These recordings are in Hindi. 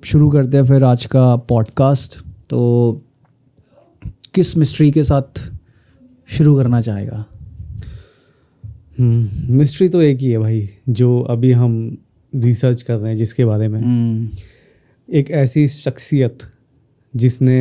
शुरू करते हैं फिर आज का पॉडकास्ट। तो किस मिस्ट्री के साथ शुरू करना चाहेगा? मिस्ट्री तो एक ही है भाई, जो अभी हम रिसर्च कर रहे हैं जिसके बारे में। एक ऐसी शख्सियत जिसने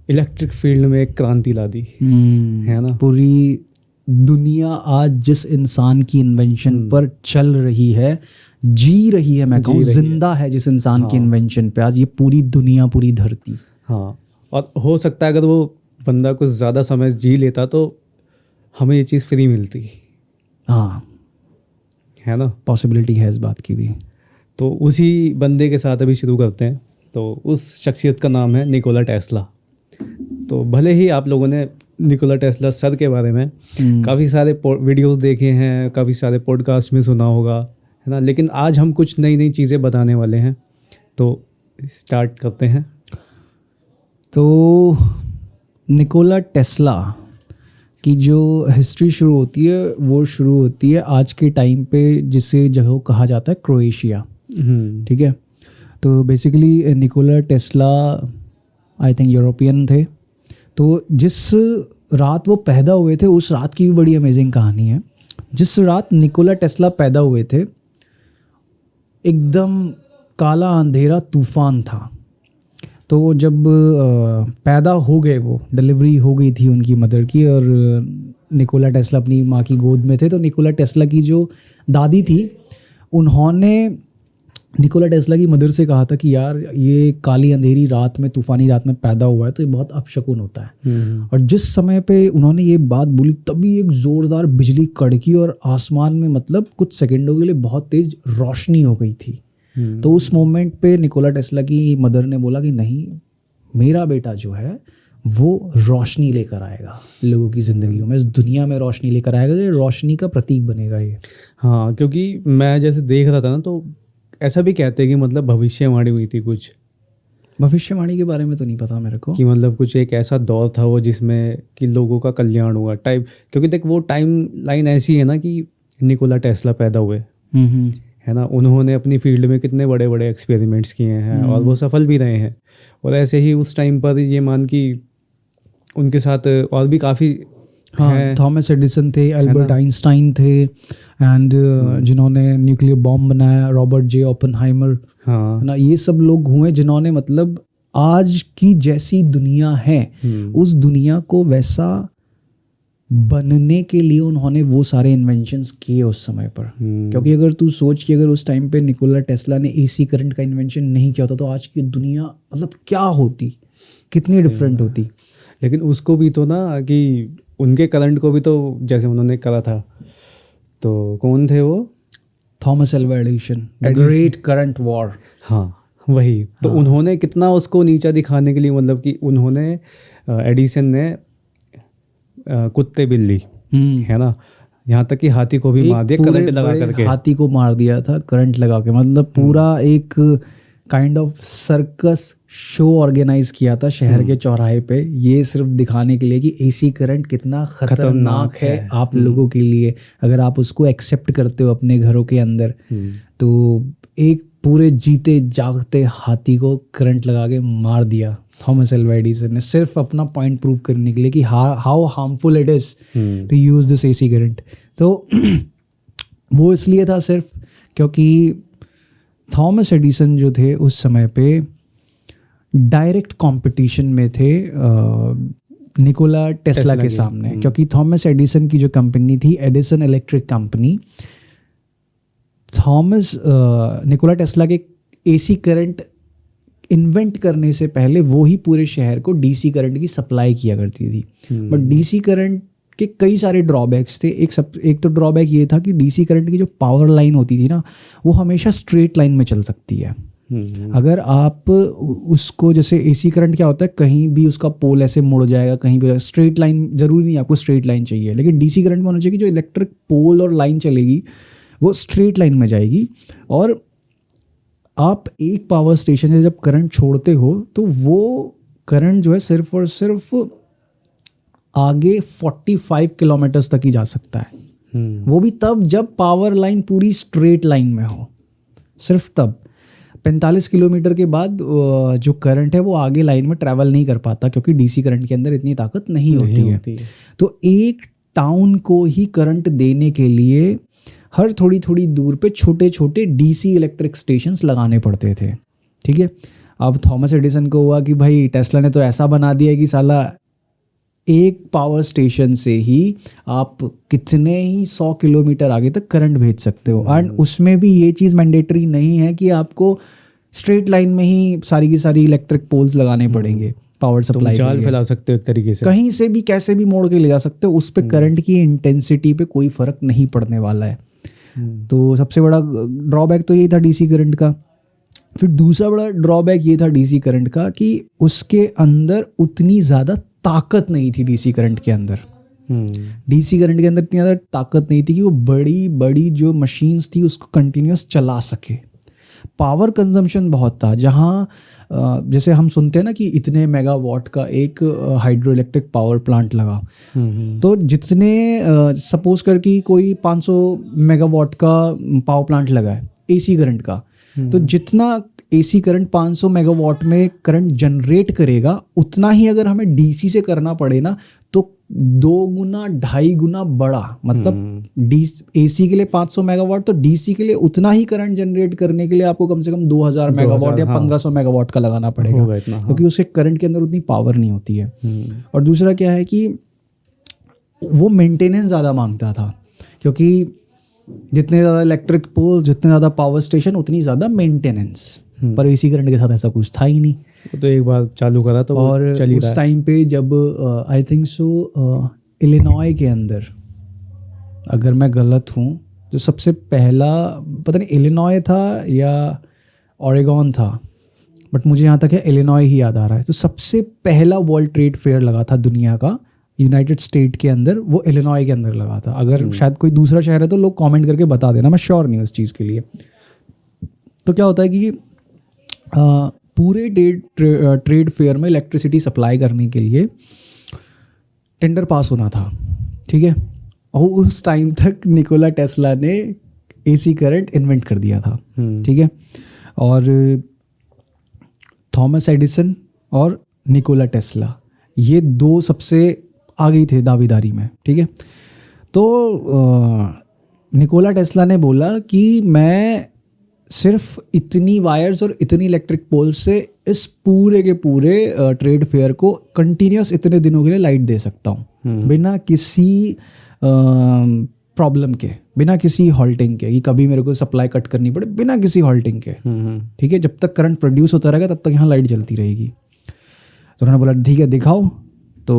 इलेक्ट्रिक फील्ड में एक क्रांति ला दी, है ना। पूरी दुनिया आज जिस इंसान की इन्वेंशन पर चल रही है, जी रही है, मैं कहूँ जिंदा है जिस इंसान की इन्वेंशन पे आज ये पूरी दुनिया, पूरी धरती। हाँ, और हो सकता है अगर वो बंदा कुछ ज़्यादा समय जी लेता तो हमें ये चीज़ फ्री मिलती। हाँ, है ना, पॉसिबिलिटी है इस बात की भी। तो उसी बंदे के साथ अभी शुरू करते हैं। तो उस शख्सियत का नाम है निकोला टेस्ला। तो भले ही आप लोगों ने निकोला टेस्ला सर के बारे में काफ़ी सारे वीडियोस देखे हैं, काफ़ी सारे पॉडकास्ट में सुना होगा, है ना, लेकिन आज हम कुछ नई नई चीज़ें बताने वाले हैं। तो स्टार्ट करते हैं। तो निकोला टेस्ला की जो हिस्ट्री शुरू होती है वो शुरू होती है आज के टाइम पे जिसे जगह कहा जाता है क्रोएशिया। ठीक है। तो basically Nikola Tesla I think European थे। तो जिस रात वो पैदा हुए थे उस रात की भी बड़ी अमेजिंग कहानी है। जिस रात निकोला टेस्ला पैदा हुए थे एकदम काला अंधेरा तूफान था। तो जब पैदा हो गए, वो डिलीवरी हो गई थी उनकी मदर की, और निकोला टेस्ला अपनी माँ की गोद में थे। तो निकोला टेस्ला की जो दादी थी उन्होंने निकोला टेस्ला की मदर से कहा था कि यार ये काली अंधेरी रात में, तूफ़ानी रात में पैदा हुआ है तो ये बहुत अपशकुन होता है। और जिस समय पे उन्होंने ये बात बोली तभी एक ज़ोरदार बिजली कड़की और आसमान में मतलब कुछ सेकंडों के लिए बहुत तेज़ रोशनी हो गई थी। तो उस मोमेंट पे निकोला टेस्ला की मदर ने बोला कि नहीं, मेरा बेटा जो है वो रोशनी लेकर आएगा लोगों की ज़िंदगियों में, इस दुनिया में रोशनी लेकर आएगा, ये रोशनी का प्रतीक बनेगा ये। हाँ, क्योंकि मैं जैसे देख रहा था ना तो ऐसा भी कहते हैं कि मतलब भविष्यवाणी हुई थी कुछ। भविष्यवाणी के बारे में तो नहीं पता मेरे को, कि मतलब कुछ एक ऐसा दौर था वो जिसमें कि लोगों का कल्याण हुआ टाइप। क्योंकि देख वो टाइम लाइन ऐसी है ना कि निकोला टेस्ला पैदा हुए, है ना, उन्होंने अपनी फील्ड में कितने बड़े बड़े एक्सपेरिमेंट्स किए हैं और वो सफल भी रहे हैं। और ऐसे ही उस टाइम पर ये मान कि उनके साथ और भी काफ़ी, हाँ, थॉमस एडिसन थे, अल्बर्ट आइंस्टाइन थे, एंड जिन्होंने न्यूक्लियर बॉम्ब बनाया, रॉबर्ट जे ओपेनहाइमर, हाँ, ना, ये सब लोग हुए जिन्होंने मतलब आज की जैसी दुनिया है उस दुनिया को वैसा बनने के लिए उन्होंने वो सारे इन्वेंशंस किए उस समय पर। क्योंकि अगर तू सोच कि अगर उस टाइम पे निकोला टेस्ला ने एसी करंट का इन्वेंशन नहीं किया होता तो आज की दुनिया मतलब क्या होती, कितनी डिफरेंट होती। लेकिन उसको भी तो ना कि उनके करंट को भी तो जैसे उन्होंने करा था, तो कौन थे वो? Thomas Alva Edison, the great current war. हाँ, वही तो। हाँ, उन्होंने कितना उसको नीचा दिखाने के लिए, मतलब कि उन्होंने एडिसन ने कुत्ते बिल्ली, है ना, यहाँ तक कि हाथी को भी मार दिया करंट लगा करके। हाथी को मार दिया था करंट लगा के, मतलब पूरा एक kind of circus show organise किया था शहर के चौराहे पे, ये सिर्फ दिखाने के लिए कि एसी करंट कितना खतरनाक है आप लोगों के लिए अगर आप उसको एक्सेप्ट करते हो अपने घरों के अंदर। तो एक पूरे जीते जागते हाथी को करंट लगा के मार दिया थॉमस अल्वा एडिसन ने, सिर्फ अपना पॉइंट प्रूव करने के लिए कि how harmful it is to use this AC current. तो वो इसलिए था सिर्फ क्योंकि थॉमस एडिसन जो थे उस समय पे डायरेक्ट कंपटीशन में थे निकोला टेस्ला के सामने। क्योंकि थॉमस एडिसन की जो कंपनी थी Edison electric company, Nikola Tesla के एसी करंट इन्वेंट करने से पहले वो ही पूरे शहर को डीसी करंट की सप्लाई किया करती थी। बट डीसी करंट के कई सारे ड्रॉबैक्स थे। एक तो ड्रॉबैक ये था कि डीसी करंट की जो पावर लाइन होती थी ना वो हमेशा स्ट्रेट लाइन में चल सकती है। अगर आप उसको, जैसे एसी करंट क्या होता है, कहीं भी उसका पोल ऐसे मुड़ जाएगा, कहीं भी स्ट्रेट लाइन, जरूरी नहीं आपको स्ट्रेट लाइन चाहिए, लेकिन डीसी करंट में होना चाहिए कि जो इलेक्ट्रिक पोल और लाइन चलेगी वो स्ट्रेट लाइन में जाएगी। और आप एक पावर स्टेशन से जब करंट छोड़ते हो तो वो करंट जो है सिर्फ और सिर्फ आगे 45 किलोमीटर्स तक ही जा सकता है। वो भी तब जब पावर लाइन पूरी स्ट्रेट लाइन में हो, सिर्फ तब। 45 किलोमीटर के बाद जो करंट है वो आगे लाइन में ट्रैवल नहीं कर पाता, क्योंकि डीसी करंट के अंदर इतनी ताकत नहीं होती है। तो एक टाउन को ही करंट देने के लिए हर थोड़ी थोड़ी दूर पे छोटे छोटे डीसी इलेक्ट्रिक स्टेशंस लगाने पड़ते थे, ठीक है। अब थॉमस एडिसन को हुआ कि भाई टेस्ला ने तो ऐसा बना दिया कि साला एक पावर स्टेशन से ही आप कितने ही 100 किलोमीटर आगे तक करंट भेज सकते हो। एंड उसमें भी ये चीज़ मैंडेटरी नहीं है कि आपको स्ट्रेट लाइन में ही सारी की सारी इलेक्ट्रिक पोल्स लगाने पड़ेंगे पावर सप्लाई। जाल फैला सकते हो एक तरीके से, कहीं से भी कैसे भी मोड़ के ले जा सकते हो, उस पर करंट की इंटेंसिटी पे कोई फर्क नहीं पड़ने वाला है। तो सबसे बड़ा ड्रॉबैक तो यही था डीसी करंट का। फिर दूसरा बड़ा ड्रॉबैक ये था डीसी करंट का कि उसके अंदर उतनी ज़्यादा ताकत नहीं थी। डीसी करंट के अंदर इतनी ज़्यादा ताकत नहीं थी कि वो बड़ी बड़ी जो मशीन्स थी उसको कंटिन्यूस चला सके। पावर कंजम्पशन बहुत था। जहाँ जैसे हम सुनते हैं ना कि इतने मेगावाट का एक हाइड्रो इलेक्ट्रिक पावर प्लांट लगा, तो जितने सपोज कर कि कोई 500 मेगावाट का पावर प्लांट लगा है एसी करंट का, तो जितना एसी करंट 500 मेगावाट में करंट जनरेट करेगा, उतना ही अगर हमें डीसी से करना पड़े ना तो 2 गुना 2.5 गुना बड़ा, मतलब एसी के लिए 500 मेगावाट तो डीसी के लिए उतना ही करंट जनरेट करने के लिए आपको कम से कम 2000 मेगावाट या 1500 मेगावाट का लगाना पड़ेगा, क्योंकि उसके करंट के अंदर उतनी पावर नहीं होती है। और दूसरा क्या है कि वो मेंटेनेंस ज़्यादा मांगता था, क्योंकि जितने ज़्यादा इलेक्ट्रिक पोल, जितने ज़्यादा पावर स्टेशन, उतनी ज़्यादा मेंटेनेंस। पर एसी करंट के साथ ऐसा कुछ था ही नहीं। तो एक बार चालू करा तो और उस टाइम पे जब आई थिंक सो इलिनॉय के अंदर, अगर मैं गलत हूँ, जो सबसे पहला, पता नहीं इलिनॉय था या ओरेगॉन था, बट मुझे यहाँ तक है इलिनॉय ही याद आ रहा है। तो सबसे पहला वर्ल्ड ट्रेड फेयर लगा था दुनिया का यूनाइटेड स्टेट के अंदर, वो इलिनॉय के अंदर लगा था। अगर शायद कोई दूसरा शहर है तो लोग कमेंट करके बता देना, मैं श्योर नहीं उस चीज़ के लिए। तो क्या होता है कि पूरे ट्रेड फेयर में इलेक्ट्रिसिटी सप्लाई करने के लिए टेंडर पास होना था, ठीक है। और उस टाइम तक निकोला टेस्ला ने एसी करंट इन्वेंट कर दिया था, ठीक है। और थॉमस एडिसन और निकोला टेस्ला, ये दो सबसे आगे थे दावेदारी में, ठीक है। तो निकोला टेस्ला ने बोला कि मैं सिर्फ इतनी वायर्स और इतनी इलेक्ट्रिक पोल से इस पूरे के पूरे ट्रेड फेयर को कंटिन्यूस इतने दिनों के लिए लाइट दे सकता हूँ, बिना किसी प्रॉब्लम के, बिना किसी हॉल्टिंग के, कि कभी मेरे को सप्लाई कट करनी पड़े, बिना किसी हॉल्टिंग के, ठीक है। जब तक करंट प्रोड्यूस होता रहेगा तब तक यहाँ लाइट जलती रहेगी। तो उन्होंने बोला ठीक है दिखाओ। तो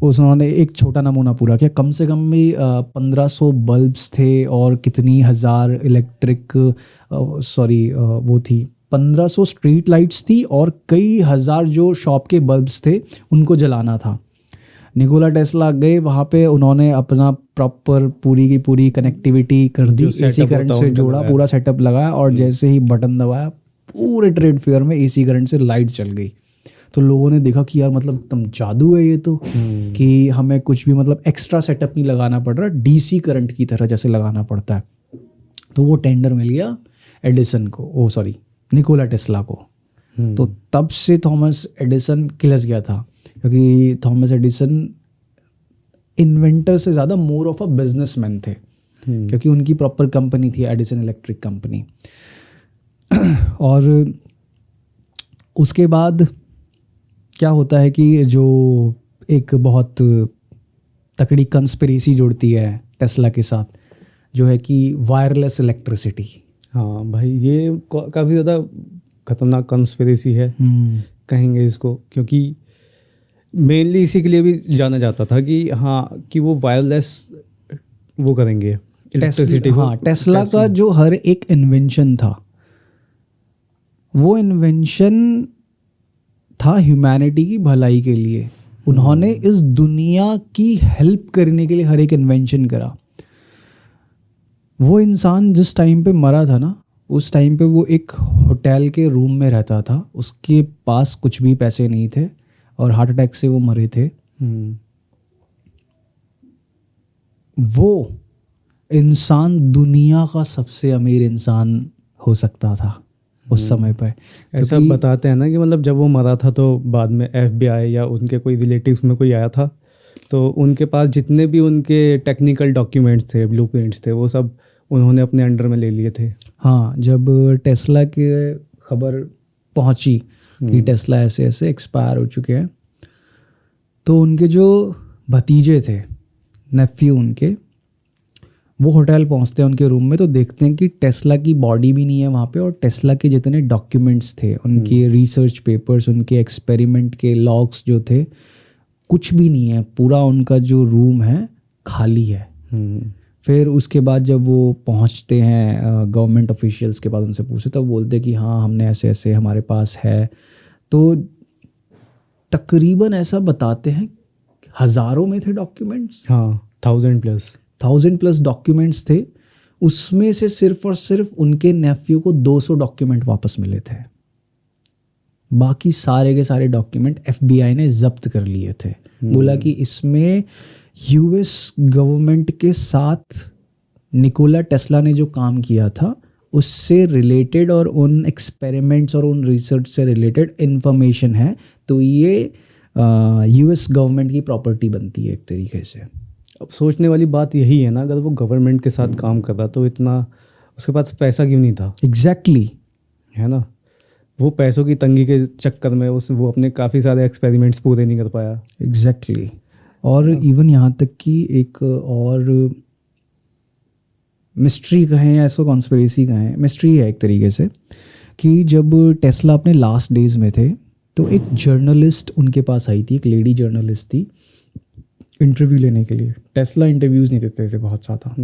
उन्होंने एक छोटा नमूना पूरा किया, कम से कम भी 1500 बल्ब्स थे और कितनी हज़ार इलेक्ट्रिक वो थी 1500 स्ट्रीट लाइट्स थी और कई हज़ार जो शॉप के बल्ब्स थे उनको जलाना था। निकोला टेस्ला गए वहाँ पे, उन्होंने अपना प्रॉपर पूरी की पूरी कनेक्टिविटी कर दी, एसी करंट से जोड़ा, पूरा सेटअप लगाया और जैसे ही बटन दबाया पूरे ट्रेड फेयर में एसी करंट से लाइट चल गई। तो लोगों ने देखा कि यार मतलब एकदम जादू है ये तो, कि हमें कुछ भी मतलब एक्स्ट्रा सेटअप नहीं लगाना पड़ रहा, डीसी करंट की तरह जैसे लगाना पड़ता है। तो वो टेंडर मिल गया एडिसन को, निकोला टेस्ला को। तो तब से थॉमस एडिसन किलस गया था, क्योंकि थॉमस एडिसन इन्वेंटर से ज़्यादा मोर ऑफ अ बिजनेसमैन थे, क्योंकि उनकी प्रॉपर कंपनी थी एडिसन इलेक्ट्रिक कंपनी। और उसके बाद क्या होता है कि जो एक बहुत तकड़ी कंस्पिरेसी जुड़ती है टेस्ला के साथ, जो है कि वायरलेस इलेक्ट्रिसिटी। हाँ भाई, ये काफ़ी ज़्यादा खतरनाक कंस्पिरेसी है कहेंगे इसको, क्योंकि मेनली इसी के लिए भी जाना जाता था कि हाँ कि वो वायरलेस वो करेंगे इलेक्ट्रिसिटी। हाँ, टेस्ला का जो हर एक इन्वेंशन था, वो इन्वेंशन था ह्यूमैनिटी की भलाई के लिए। उन्होंने इस दुनिया की हेल्प करने के लिए हर एक इन्वेंशन करा। वो इंसान जिस टाइम पे मरा था ना, उस टाइम पे वो एक होटल के रूम में रहता था, उसके पास कुछ भी पैसे नहीं थे और हार्ट अटैक से वो मरे थे। वो इंसान दुनिया का सबसे अमीर इंसान हो सकता था उस समय पर। ऐसा बताते हैं ना कि मतलब जब वो मरा था तो बाद में FBI या उनके कोई रिलेटिव्स में कोई आया था, तो उनके पास जितने भी उनके टेक्निकल डॉक्यूमेंट्स थे, ब्लूप्रिंट्स थे, वो सब उन्होंने अपने अंडर में ले लिए थे। हाँ, जब टेस्ला की खबर पहुंची कि टेस्ला ऐसे ऐसे एक्सपायर हो चुके हैं, तो उनके जो भतीजे थे, नेफ्यू उनके, वो होटल पहुंचते हैं उनके रूम में, तो देखते हैं कि टेस्ला की बॉडी भी नहीं है वहाँ पे, और टेस्ला के जितने डॉक्यूमेंट्स थे, उनके रिसर्च पेपर्स, उनके एक्सपेरिमेंट के लॉग्स जो थे, कुछ भी नहीं है। पूरा उनका जो रूम है खाली है। फिर उसके बाद जब वो पहुंचते हैं गवर्नमेंट ऑफिशियल्स के पास, उनसे पूछते, तब बोलते कि हाँ हमने ऐसे ऐसे हमारे पास है। तो तकरीबन ऐसा बताते हैं हज़ारों में थे डॉक्यूमेंट्स। हाँ, 1000+ डॉक्यूमेंट्स थे। उसमें से सिर्फ और सिर्फ उनके नेफ्यू को 200 डॉक्यूमेंट वापस मिले थे। बाकी सारे के सारे डॉक्यूमेंट FBI ने जब्त कर लिए थे। बोला कि इसमें US गवर्नमेंट के साथ निकोला टेस्ला ने जो काम किया था उससे रिलेटेड और उन एक्सपेरिमेंट्स और उन रिसर्च से रिलेटेड इंफॉर्मेशन है, तो ये US गवर्नमेंट की प्रॉपर्टी बनती है एक तरीके से। अब सोचने वाली बात यही है ना, अगर वो गवर्नमेंट के साथ काम कर रहा तो इतना उसके पास पैसा क्यों नहीं था? एग्जैक्टली है ना, वो पैसों की तंगी के चक्कर में वो अपने काफ़ी सारे एक्सपेरिमेंट्स पूरे नहीं कर पाया। एग्जैक्टली। और इवन यहाँ तक कि एक और मिस्ट्री कहें या इसको कॉन्स्पिरेसी कहें, मिस्ट्री है एक तरीके से, कि जब टेस्ला अपने लास्ट डेज में थे तो एक जर्नलिस्ट उनके पास आई थी, एक लेडी जर्नलिस्ट थी इंटरव्यू लेने के लिए। टेस्ला इंटरव्यूज़ नहीं देते थे बहुत ज़्यादा,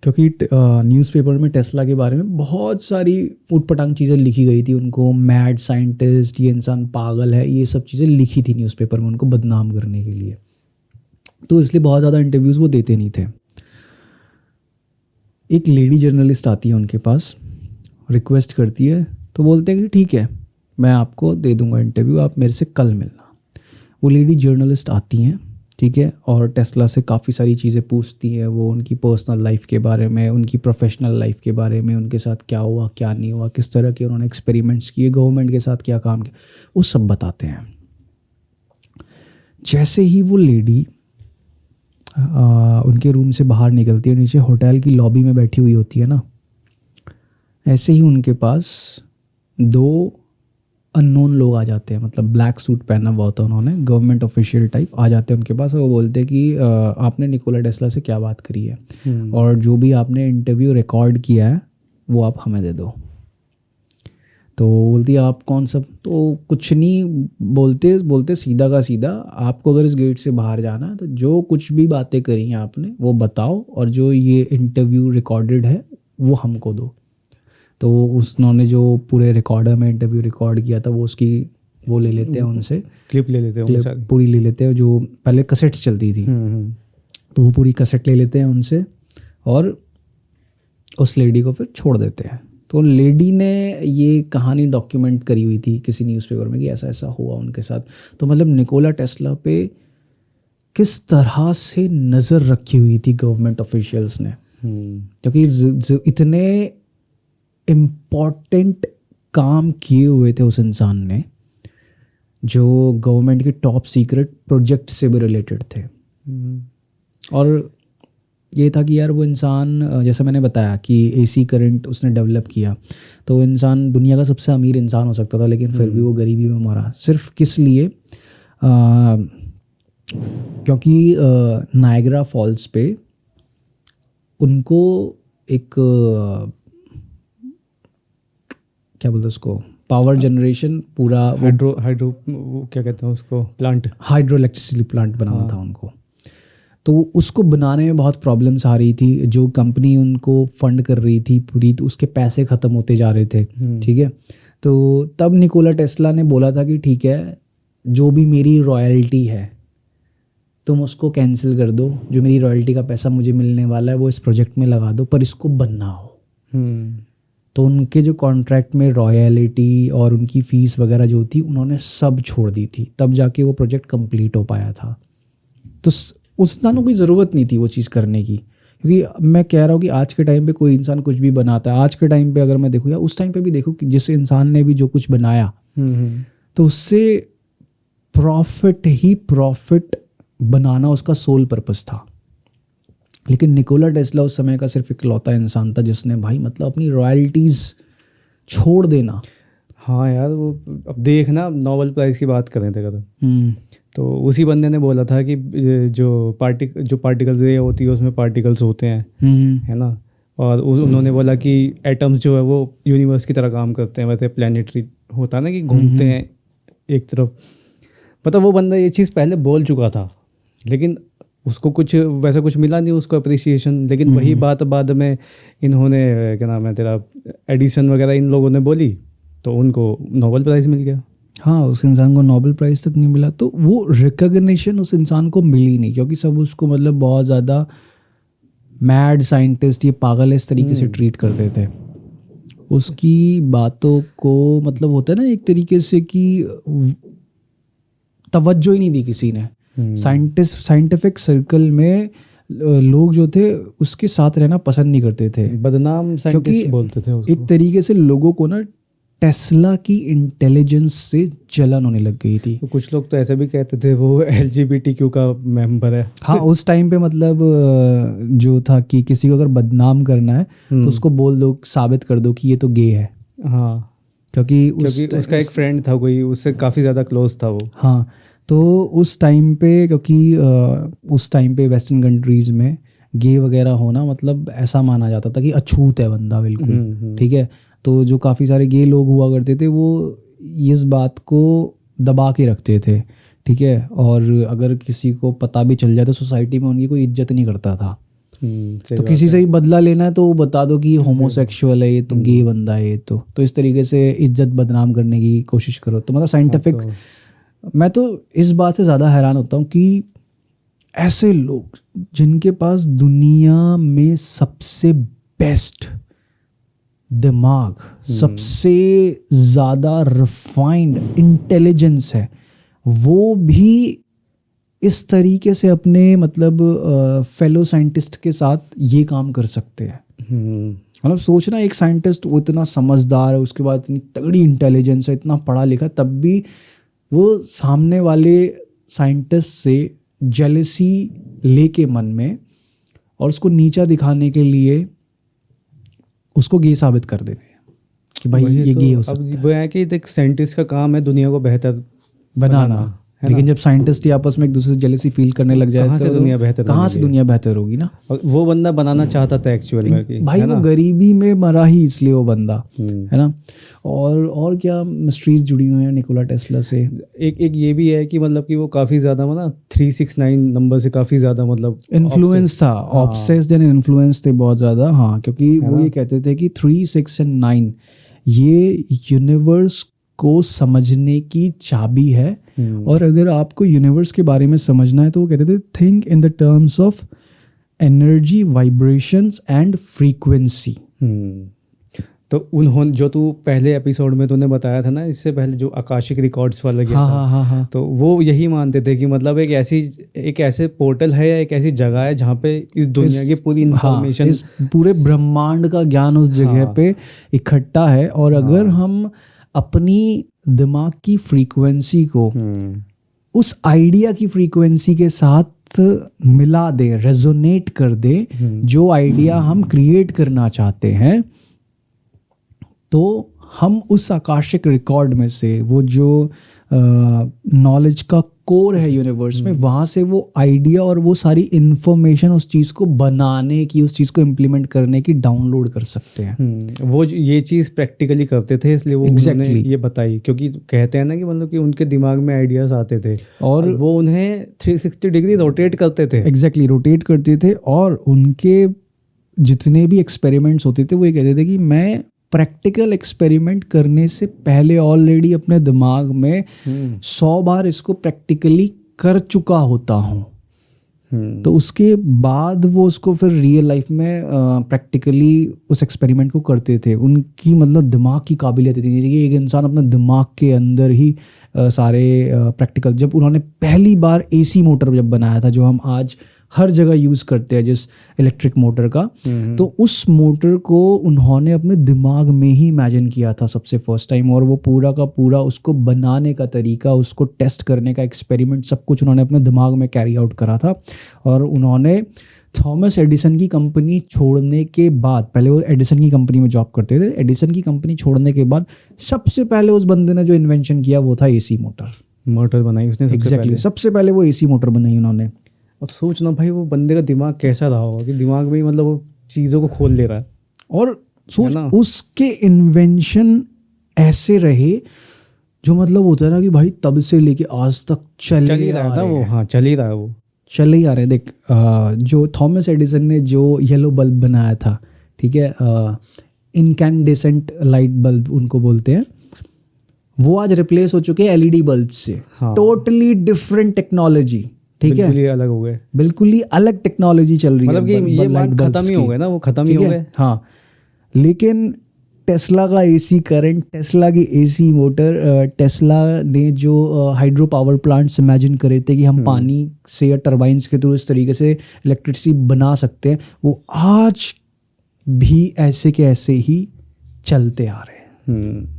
क्योंकि न्यूज़पेपर में टेस्ला के बारे में बहुत सारी उटपटांग चीज़ें लिखी गई थी। उनको मैड साइंटिस्ट, ये इंसान पागल है, ये सब चीज़ें लिखी थी न्यूज़पेपर में उनको बदनाम करने के लिए, तो इसलिए बहुत ज़्यादा इंटरव्यूज़ वो देते नहीं थे। एक लेडी जर्नलिस्ट आती है उनके पास, रिक्वेस्ट करती है, तो बोलते हैं कि ठीक है मैं आपको दे दूंगा इंटरव्यू, आप मेरे से कल मिलना। वो लेडी जर्नलिस्ट आती हैं, ठीक है, और टेस्ला से काफ़ी सारी चीज़ें पूछती हैं। वो उनकी पर्सनल लाइफ के बारे में, उनकी प्रोफेशनल लाइफ के बारे में, उनके साथ क्या हुआ क्या नहीं हुआ, किस तरह के उन्होंने एक्सपेरिमेंट्स किए, गवर्नमेंट के साथ क्या काम किया, वो सब बताते हैं। जैसे ही वो लेडी उनके रूम से बाहर निकलती है, नीचे होटल की लॉबी में बैठी हुई होती है ना, ऐसे ही उनके पास 2 अननोन लोग आ जाते हैं, मतलब ब्लैक सूट पहना हुआ होता है उन्होंने, गवर्नमेंट ऑफिशियल टाइप आ जाते हैं उनके पास, और वो बोलते हैं कि आपने निकोला टेस्ला से क्या बात करी है, और जो भी आपने इंटरव्यू रिकॉर्ड किया है वो आप हमें दे दो। तो बोलती है आप कौन सब, तो कुछ नहीं बोलते बोलते सीधा का सीधा, आपको अगर इस गेट से बाहर जाना है तो जो कुछ भी बातें करी हैं आपने वो बताओ, और जो ये इंटरव्यू रिकॉर्डेड है वो हमको दो। तो उन्होंने जो पूरे रिकॉर्डर में इंटरव्यू रिकॉर्ड किया था वो उसकी वो ले लेते हैं उनसे, क्लिप ले लेते हैं, क्लिप पूरी ले लेते हैं, जो पहले कैसेट्स चलती थी तो वो पूरी कैसेट ले लेते हैं उनसे, और उस लेडी को फिर छोड़ देते हैं। तो लेडी ने ये कहानी डॉक्यूमेंट करी हुई थी किसी न्यूज़पेपर में कि ऐसा ऐसा हुआ उनके साथ। तो मतलब निकोला टेस्ला पे किस तरह से नज़र रखी हुई थी गवर्नमेंट ऑफिशियल्स ने, क्योंकि इतने इम्पॉर्टेंट काम किए हुए थे उस इंसान ने जो गवर्नमेंट के टॉप सीक्रेट प्रोजेक्ट से भी रिलेटेड थे। और ये था कि यार वो इंसान, जैसे मैंने बताया कि AC करंट उसने डेवलप किया, तो वो इंसान दुनिया का सबसे अमीर इंसान हो सकता था, लेकिन फिर भी वो गरीबी में मरा। सिर्फ किस लिए? क्योंकि नायग्रा फॉल्स पे उनको एक क्या बोलते हैं उसको, पावर जनरेशन, पूरा हाइड्रो क्या कहते हैं उसको, प्लांट, हाइड्रो इलेक्ट्रिसिटी प्लांट बनाना था उनको। तो उसको बनाने में बहुत प्रॉब्लम्स आ रही थी। जो कंपनी उनको फंड कर रही थी पूरी, तो उसके पैसे ख़त्म होते जा रहे थे, ठीक है। तो तब निकोला टेस्ला ने बोला था कि ठीक है, जो भी मेरी रॉयल्टी है तुम उसको कैंसिल कर दो, जो मेरी रॉयल्टी का पैसा मुझे मिलने वाला है वो इस प्रोजेक्ट में लगा दो, पर इसको बनना हो। तो उनके जो कॉन्ट्रैक्ट में रॉयल्टी और उनकी फ़ीस वगैरह जो थी उन्होंने सब छोड़ दी थी, तब जाके वो प्रोजेक्ट कंप्लीट हो पाया था। तो उस इंसान को कोई ज़रूरत नहीं थी वो चीज़ करने की, क्योंकि मैं कह रहा हूँ कि आज के टाइम पे कोई इंसान कुछ भी बनाता है, आज के टाइम पे अगर मैं देखूँ या उस टाइम पे भी देखूँ कि जिस इंसान ने भी जो कुछ बनाया तो उससे प्रॉफिट ही प्रॉफिट बनाना उसका सोल पर्पस था। लेकिन निकोला टेस्ला उस समय का सिर्फ इकलौता इंसान था जिसने भाई मतलब अपनी रॉयल्टीज छोड़ देना। हाँ यार, वो अब देखना, नोबेल प्राइज़ की बात कर रहे थे कदम, तो उसी बंदे ने बोला था कि जो पार्टिकल रे होती है उसमें पार्टिकल्स होते हैं, है ना, और उन्होंने बोला कि एटम्स जो है वो यूनिवर्स की तरह काम करते हैं, वैसे प्लानिटरी होता है ना कि घूमते हैं एक तरफ। मतलब वो बंदा ये चीज़ पहले बोल चुका था, लेकिन उसको कुछ वैसा कुछ मिला नहीं उसको अप्रिसिएशन। लेकिन वही बात बाद में इन्होंने, क्या नाम है तेरा, एडिसन वगैरह इन लोगों ने बोली तो उनको नोबेल प्राइज़ मिल गया। हाँ, उस इंसान को नोबेल प्राइज़ तक नहीं मिला, तो वो रिकग्निशन उस इंसान को मिली नहीं, क्योंकि सब उसको मतलब बहुत ज़्यादा मैड साइंटिस्ट, ये पागल इस तरीके से ट्रीट करते थे। उसकी बातों को मतलब होता है ना एक तरीके से कि तवज्जो ही नहीं दी किसी ने। साइंटिफिक सर्कल में लोग जो थे उसके साथ रहना पसंद नहीं करते थे, बदनाम साइंटिस्ट बोलते थे उसको। एक तरीके से लोगों को ना टेस्ला की इंटेलिजेंस से जलन होने लग गई थी। तो कुछ लोग तो ऐसे भी कहते थे वो LGBTQ का मेंबर है। हाँ, उस टाइम पे मतलब जो था कि किसी को अगर बदनाम करना है तो उसको बोल दो, साबित कर दो कि ये तो गे है। हाँ, क्योंकि उसका एक फ्रेंड था कोई, उससे काफ़ी ज़्यादा क्लोज था वो। हाँ, तो उस टाइम पे, क्योंकि उस टाइम पे वेस्टर्न कंट्रीज़ में गे वगैरह होना मतलब ऐसा माना जाता था कि अछूत है बंदा बिल्कुल, ठीक है। तो जो काफ़ी सारे गे लोग हुआ करते थे वो इस बात को दबा के रखते थे, ठीक है। और अगर किसी को पता भी चल जाए तो सोसाइटी में उनकी कोई इज्जत नहीं करता था। तो किसी से ही बदला लेना है तो वो बता दो कि होमोसेक्सुअल है ये, तो गे बंदा है ये, तो इस तरीके से इज्जत बदनाम करने की कोशिश करो। तो मतलब साइंटिफिक, मैं तो इस बात से ज़्यादा हैरान होता हूँ कि ऐसे लोग जिनके पास दुनिया में सबसे बेस्ट दिमाग, सबसे ज़्यादा रिफाइंड इंटेलिजेंस है, वो भी इस तरीके से अपने मतलब फेलो साइंटिस्ट के साथ ये काम कर सकते हैं। मतलब सोचना, एक साइंटिस्ट वो इतना समझदार है, उसके बाद इतनी तगड़ी इंटेलिजेंस है, इतना पढ़ा लिखा, तब भी वो सामने वाले साइंटिस्ट से जेलसी लेके मन में और उसको नीचा दिखाने के लिए उसको गे साबित कर देंगे कि भाई ये गे हो सकता है। अब वो है कि देख, साइंटिस्ट का काम है दुनिया को बेहतर बनाना, लेकिन जब साइंटिस्ट ही आपस में एक दूसरे से जेलसी फील करने लग जाए कहाँ से दुनिया बेहतर, कहाँ से दुनिया बेहतर होगी ना। और वो बंदा बनाना चाहता था एक्चुअल में कि भाई वो गरीबी में मरा ही इसलिए वो बंदा, है ना। और क्या मिस्ट्रीज जुड़ी हुई हैं निकोला टेस्ला से। एक ये भी है कि मतलब कि वो काफ़ी ज़्यादा ना 369 नंबर से काफ़ी ज़्यादा मतलब इन्फ्लुएंस था, ऑब्सेस्ड एंड इन्फ्लुएंस थे बहुत ज़्यादा। हाँ, क्योंकि वो ये कहते थे कि 3, 6 एंड 9 ये यूनिवर्स को समझने की चाबी है। और अगर आपको यूनिवर्स के बारे में समझना है तो वो कहते थे think in the terms of energy, vibrations and frequency. तो उन्होंने जो तू पहले एपिसोड में तूने बताया था ना, इससे पहले जो आकाशिक रिकॉर्ड्स वाला गया था, हाँ, तो वो यही मानते थे कि मतलब एक ऐसे पोर्टल है या एक ऐसी जगह है जहाँ पे इस दुनिया की पूरी इंफॉर्मेशन, इस पूरे ब्रह्मांड का ज्ञान उस जगह पे इकट्ठा है। और अगर हम अपनी दिमाग की फ्रीक्वेंसी को उस आइडिया की फ्रीक्वेंसी के साथ मिला दे, रेजोनेट कर दे, जो आइडिया हम क्रिएट करना चाहते हैं, तो हम उस आकाशिक रिकॉर्ड में से वो जो नॉलेज का कोर है यूनिवर्स में, वहाँ से वो आइडिया और वो सारी इन्फॉर्मेशन उस चीज़ को बनाने की, उस चीज़ को इम्प्लीमेंट करने की डाउनलोड कर सकते हैं। वो ये चीज़ प्रैक्टिकली करते थे, इसलिए वो उन्होंने ये बताई, क्योंकि कहते हैं ना कि मतलब कि उनके दिमाग में आइडियाज़ आते थे और वो उन्हें 360 डिग्री रोटेट करते थे। एग्जैक्टली रोटेट करते थे। और उनके जितने भी एक्सपेरिमेंट्स होते थे वो ये कहते थे कि मैं प्रैक्टिकल एक्सपेरिमेंट करने से पहले ऑलरेडी अपने दिमाग में 100 बार इसको प्रैक्टिकली कर चुका होता हूँ। तो उसके बाद वो उसको फिर रियल लाइफ में प्रैक्टिकली उस एक्सपेरिमेंट को करते थे। उनकी मतलब दिमाग की काबिलियत थी कि एक इंसान अपने दिमाग के अंदर ही सारे प्रैक्टिकल, जब उन्होंने पहली बार AC मोटर जब बनाया था, जो हम आज हर जगह यूज़ करते हैं जिस इलेक्ट्रिक मोटर का, तो उस मोटर को उन्होंने अपने दिमाग में ही इमेजिन किया था सबसे फर्स्ट टाइम, और वो पूरा का पूरा उसको बनाने का तरीका, उसको टेस्ट करने का एक्सपेरिमेंट, सब कुछ उन्होंने अपने दिमाग में कैरी आउट करा था। और उन्होंने थॉमस एडिसन की कंपनी छोड़ने के बाद, पहले वो एडिसन की कंपनी में जॉब करते थे, एडिसन की कंपनी छोड़ने के बाद सबसे पहले उस बंदे ने जो इन्वेंशन किया वो था एसी मोटर बनाई उसने एग्जैक्टली सबसे पहले वो एसी मोटर बनाई उन्होंने। अब सोचना भाई वो बंदे का दिमाग कैसा रहा होगा कि दिमाग में ही मतलब वो चीज़ों को खोल ले रहा है। और सोच उसके इन्वेंशन ऐसे रहे जो मतलब होता है ना कि भाई तब से लेके आज तक चल ही रहा था वो। हाँ, चल ही रहा है वो, चल ही आ रहे। देख जो थॉमस एडिसन ने जो येलो बल्ब बनाया था, ठीक है, इनकैंडेसेंट लाइट बल्ब उनको बोलते हैं, वो आज रिप्लेस हो चुके हैं एलईडी बल्ब से। टोटली डिफरेंट टेक्नोलॉजी, ठीक है, बिल्कुल ही अलग हो गए, बिल्कुल ही अलग टेक्नोलॉजी चल रही है। मतलब कि ये खत्म ही हो गए ना, वो खत्म ही हो गए। हाँ, लेकिन टेस्ला का एसी करंट, टेस्ला की एसी मोटर, टेस्ला ने जो हाइड्रो पावर प्लांट्स इमेजिन करे थे कि हम पानी से या टरबाइंस के थ्रू इस तरीके से इलेक्ट्रिसिटी बना सकते हैं, वो आज भी ऐसे के ऐसे ही चलते आ रहे हैं।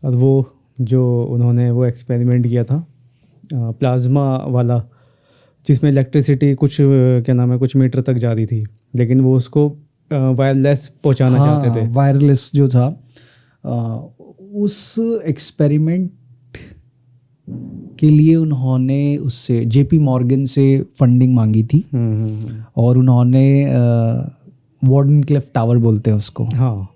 और वो जो उन्होंने वो एक्सपेरिमेंट किया था प्लाज्मा वाला, जिसमें इलेक्ट्रिसिटी कुछ क्या नाम है कुछ मीटर तक जा रही थी, लेकिन वो उसको वायरलेस पहुंचाना चाहते थे। वायरलेस जो था, उस एक्सपेरिमेंट के लिए उन्होंने उससे जेपी मॉर्गन से फंडिंग मांगी थी। और उन्होंने वार्डनक्लिफ टावर बोलते हैं उसको, हाँ,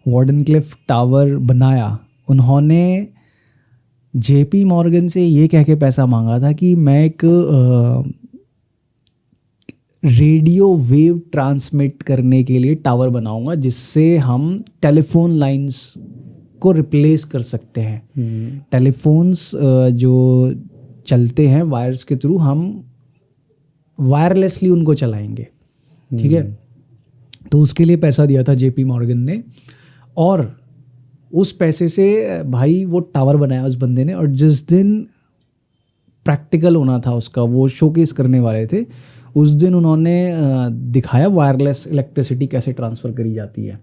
वार्डनक्लिफ टावर बनाया। उन्होंने जेपी मॉर्गन से ये कह के पैसा मांगा था कि मैं एक रेडियो वेव ट्रांसमिट करने के लिए टावर बनाऊंगा जिससे हम टेलीफोन लाइंस को रिप्लेस कर सकते हैं। टेलीफोन्स जो चलते हैं वायर्स के थ्रू, हम वायरलेसली उनको चलाएंगे, ठीक है। तो उसके लिए पैसा दिया था जेपी मॉर्गन ने, और उस पैसे से भाई वो टावर बनाया उस बंदे ने। और जिस दिन प्रैक्टिकल होना था उसका, वो शोकेस करने वाले थे, उस दिन उन्होंने दिखाया वायरलेस इलेक्ट्रिसिटी कैसे ट्रांसफ़र करी जाती है।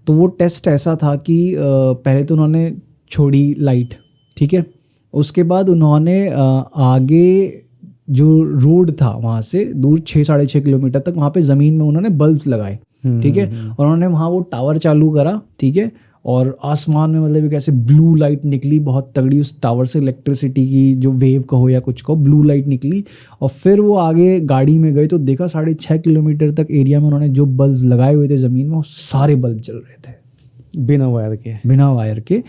तो वो टेस्ट ऐसा था कि पहले तो उन्होंने छोड़ी लाइट, ठीक है, उसके बाद उन्होंने आगे जो रोड था वहाँ से दूर 6-6.5 किलोमीटर तक, वहाँ पे ज़मीन में उन्होंने बल्ब्स लगाए, ठीक है, और उन्होंने वहाँ वो टावर चालू करा, ठीक है, और आसमान में मतलब एक ऐसे ब्लू लाइट निकली बहुत तगड़ी उस टावर से, इलेक्ट्रिसिटी की जो वेव कहो या कुछ कहो, ब्लू लाइट निकली। और फिर वो आगे गाड़ी में गए तो देखा 6.5 किलोमीटर तक एरिया में उन्होंने जो बल्ब लगाए हुए थे ज़मीन में, वो सारे बल्ब चल रहे थे बिना वायर के।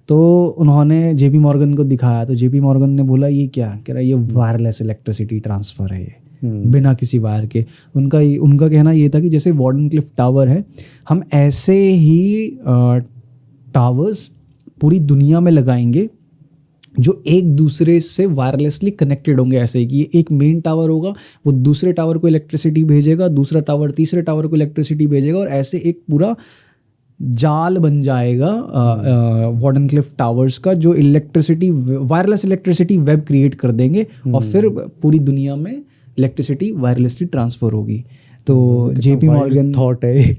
तो उन्होंने जेपी मॉर्गन को दिखाया, तो जेपी मॉर्गन ने बोला ये क्या, कह रहा ये वायरलेस इलेक्ट्रिसिटी ट्रांसफ़र है, ये बिना किसी वायर के। उनका कहना ये था कि जैसे वार्डनक्लिफ टावर है, हम ऐसे ही टावर्स पूरी दुनिया में लगाएंगे जो एक दूसरे से वायरलेसली कनेक्टेड होंगे। ऐसे ही कि एक मेन टावर होगा, वो दूसरे टावर को इलेक्ट्रिसिटी भेजेगा, दूसरा टावर तीसरे टावर को इलेक्ट्रिसिटी भेजेगा, और ऐसे एक पूरा जाल बन जाएगा वार्डनक्लिफ टावर्स का, जो electricity wireless electricity web create कर देंगे, और फिर पूरी दुनिया में इलेक्ट्रिसिटी वायरलेसली ट्रांसफ़र होगी। तो जेपी मॉर्गन थॉट है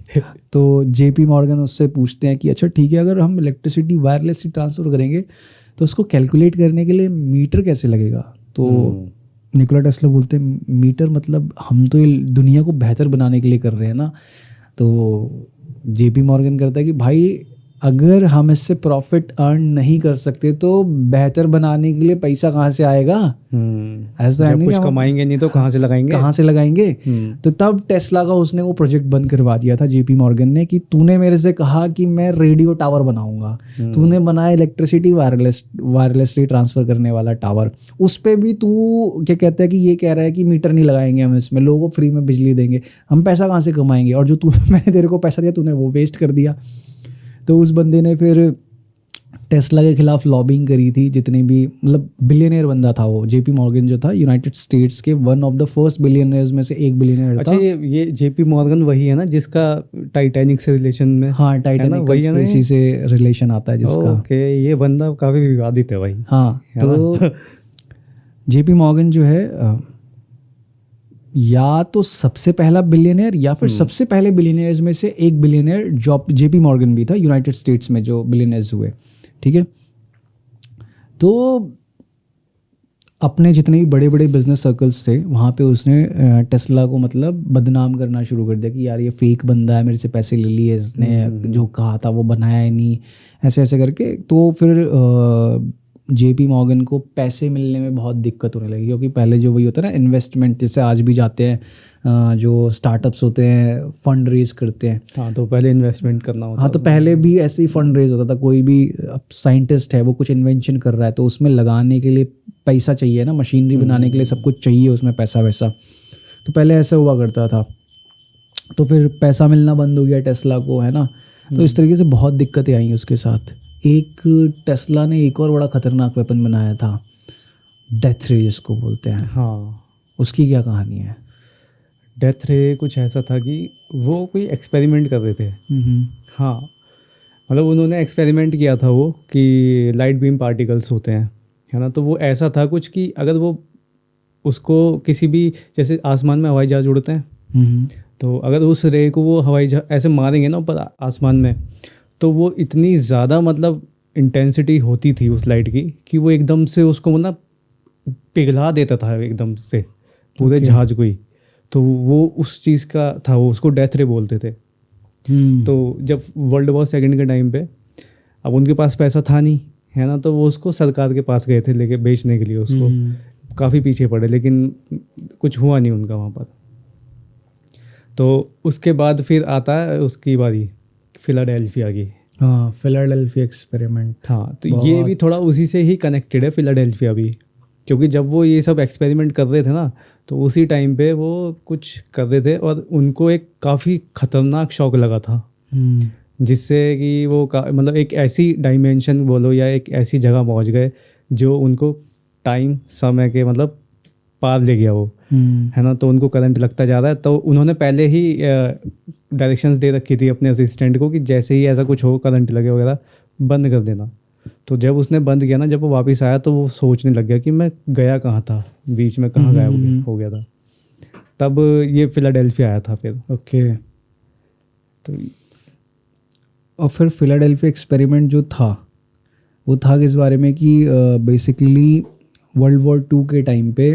तो जेपी मॉर्गन उससे पूछते हैं कि अच्छा ठीक है, अगर हम इलेक्ट्रिसिटी वायरलेसली ट्रांसफ़र करेंगे तो उसको कैलकुलेट करने के लिए मीटर कैसे लगेगा। तो निकोला टेस्ला बोलते हैं मीटर मतलब हम तो ये दुनिया को बेहतर बनाने के लिए कर रहे हैं ना। तो जेपी मॉर्गन करता है कि भाई अगर हम इससे प्रॉफिट अर्न नहीं कर सकते तो बेहतर बनाने के लिए पैसा कहाँ से आएगा। ऐसा जब कुछ कमाएंगे नहीं तो कहाँ से लगाएंगे। तो तब टेस्ला का उसने वो प्रोजेक्ट बंद करवा दिया था जेपी मॉर्गन ने कि तूने मेरे से कहा कि मैं रेडियो टावर बनाऊंगा, तूने बनाया इलेक्ट्रिसिटी वायरलेसली ट्रांसफर करने वाला टावर, उस पर भी तू क्या कहता है कि ये कह रहा है कि मीटर नहीं लगाएंगे हम इसमें, लोगों को फ्री में बिजली देंगे, हम पैसा कहाँ से कमाएंगे, और जो मैंने तेरे को पैसा दिया तूने वो वेस्ट कर दिया। तो उस बंदे ने फिर टेस्ला के खिलाफ लॉबिंग करी थी, जितने भी मतलब बिलियनियर बंदा था वो जेपी मॉर्गन जो था, यूनाइटेड स्टेट्स के one of the first billionaires में से एक बिलियनियर था। अच्छा ये जेपी मॉर्गन वही है ना जिसका टाइटैनिक से रिलेशन में? हाँ, टाइटैनिक से रिलेशन आता है जिसका। ओके, ये बंदा काफ़ी विवादित है भाई। हाँ, तो जेपी मॉर्गन जो है या तो सबसे पहला बिलियनियर या फिर सबसे पहले बिलियनियर्स में से एक बिलियनियर जेपी मॉर्गन भी था यूनाइटेड स्टेट्स में जो बिलियनियर्स हुए, ठीक है। तो अपने जितने भी बड़े बड़े बिजनेस सर्कल्स थे वहाँ पे उसने टेस्ला को मतलब बदनाम करना शुरू कर दिया कि यार ये फेक बंदा है, मेरे से पैसे ले लिए इसने, जो कहा था वो बनाया ही नहीं, ऐसे ऐसे करके। तो फिर जेपी मॉर्गन को पैसे मिलने में बहुत दिक्कत होने लगी, क्योंकि पहले जो वही होता है ना इन्वेस्टमेंट, जैसे आज भी जाते हैं जो स्टार्टअप्स होते हैं फंड रेज करते हैं। हाँ, तो पहले इन्वेस्टमेंट करना होता। हाँ, तो पहले भी ऐसे ही फंड रेज होता था। कोई भी अब साइंटिस्ट है वो कुछ इन्वेंशन कर रहा है तो उसमें लगाने के लिए पैसा चाहिए ना, मशीनरी बनाने के लिए सब कुछ चाहिए उसमें पैसा वैसा। तो पहले ऐसा हुआ करता था, तो फिर पैसा मिलना बंद हो गया टेस्ला को, है ना। तो इस तरीके से बहुत दिक्कतें आई उसके साथ। एक टेस्ला ने एक और बड़ा खतरनाक वेपन बनाया था, डेथ रे जिसको बोलते हैं। हाँ, उसकी क्या कहानी है? डेथ रे कुछ ऐसा था कि वो कोई एक्सपेरिमेंट कर रहे थे। हाँ, मतलब उन्होंने एक्सपेरिमेंट किया था वो कि लाइट बीम पार्टिकल्स होते हैं, है ना। तो वो ऐसा था कुछ कि अगर वो उसको किसी भी, जैसे आसमान में हवाई जहाज़ उड़ते हैं, तो अगर उस रे को वो हवाई जहाज़ ऐसे मारेंगे ना ऊपर आसमान में, तो वो इतनी ज़्यादा मतलब इंटेंसिटी होती थी उस लाइट की कि वो एकदम से उसको मतलब पिघला देता था एकदम से पूरे जहाज़ को ही। तो वो उस चीज़ का था, वो उसको डेथ रे बोलते थे। तो जब वर्ल्ड वॉर सेकंड के टाइम पे अब उनके पास पैसा था नहीं, है ना, तो वो उसको सरकार के पास गए थे लेके बेचने के लिए उसको। काफ़ी पीछे पड़े लेकिन कुछ हुआ नहीं उनका वहाँ पर। तो उसके बाद फिर आता है उसकी बारी फिलाडेल्फिया की। हाँ, फिलाडेल्फिया एक्सपेरिमेंट। हाँ, तो ये भी थोड़ा उसी से ही कनेक्टेड है फिलाडेल्फिया भी, क्योंकि जब वो ये सब एक्सपेरिमेंट कर रहे थे ना, तो उसी टाइम पे वो कुछ कर रहे थे और उनको एक काफ़ी ख़तरनाक शॉक लगा था, जिससे कि वो मतलब एक ऐसी डायमेंशन बोलो या एक ऐसी जगह पहुंच गए जो उनको टाइम समय के मतलब पार ले गया वो, है ना। तो उनको करंट लगता जा रहा है। तो उन्होंने पहले ही डायरेक्शंस दे रखी थी अपने असिस्टेंट को कि जैसे ही ऐसा कुछ हो, करंट लगे वगैरह, बंद कर देना। तो जब उसने बंद किया ना, जब वो वापस आया तो वो सोचने लग गया कि मैं गया कहाँ था, बीच में कहाँ गायब हो गया था। तब ये फिलाडेल्फिया आया था फिर। ओके। तो और फिर फिलाडेल्फिया एक्सपेरिमेंट जो था वो था किस बारे में कि बेसिकली वर्ल्ड वॉर 2 के टाइम पे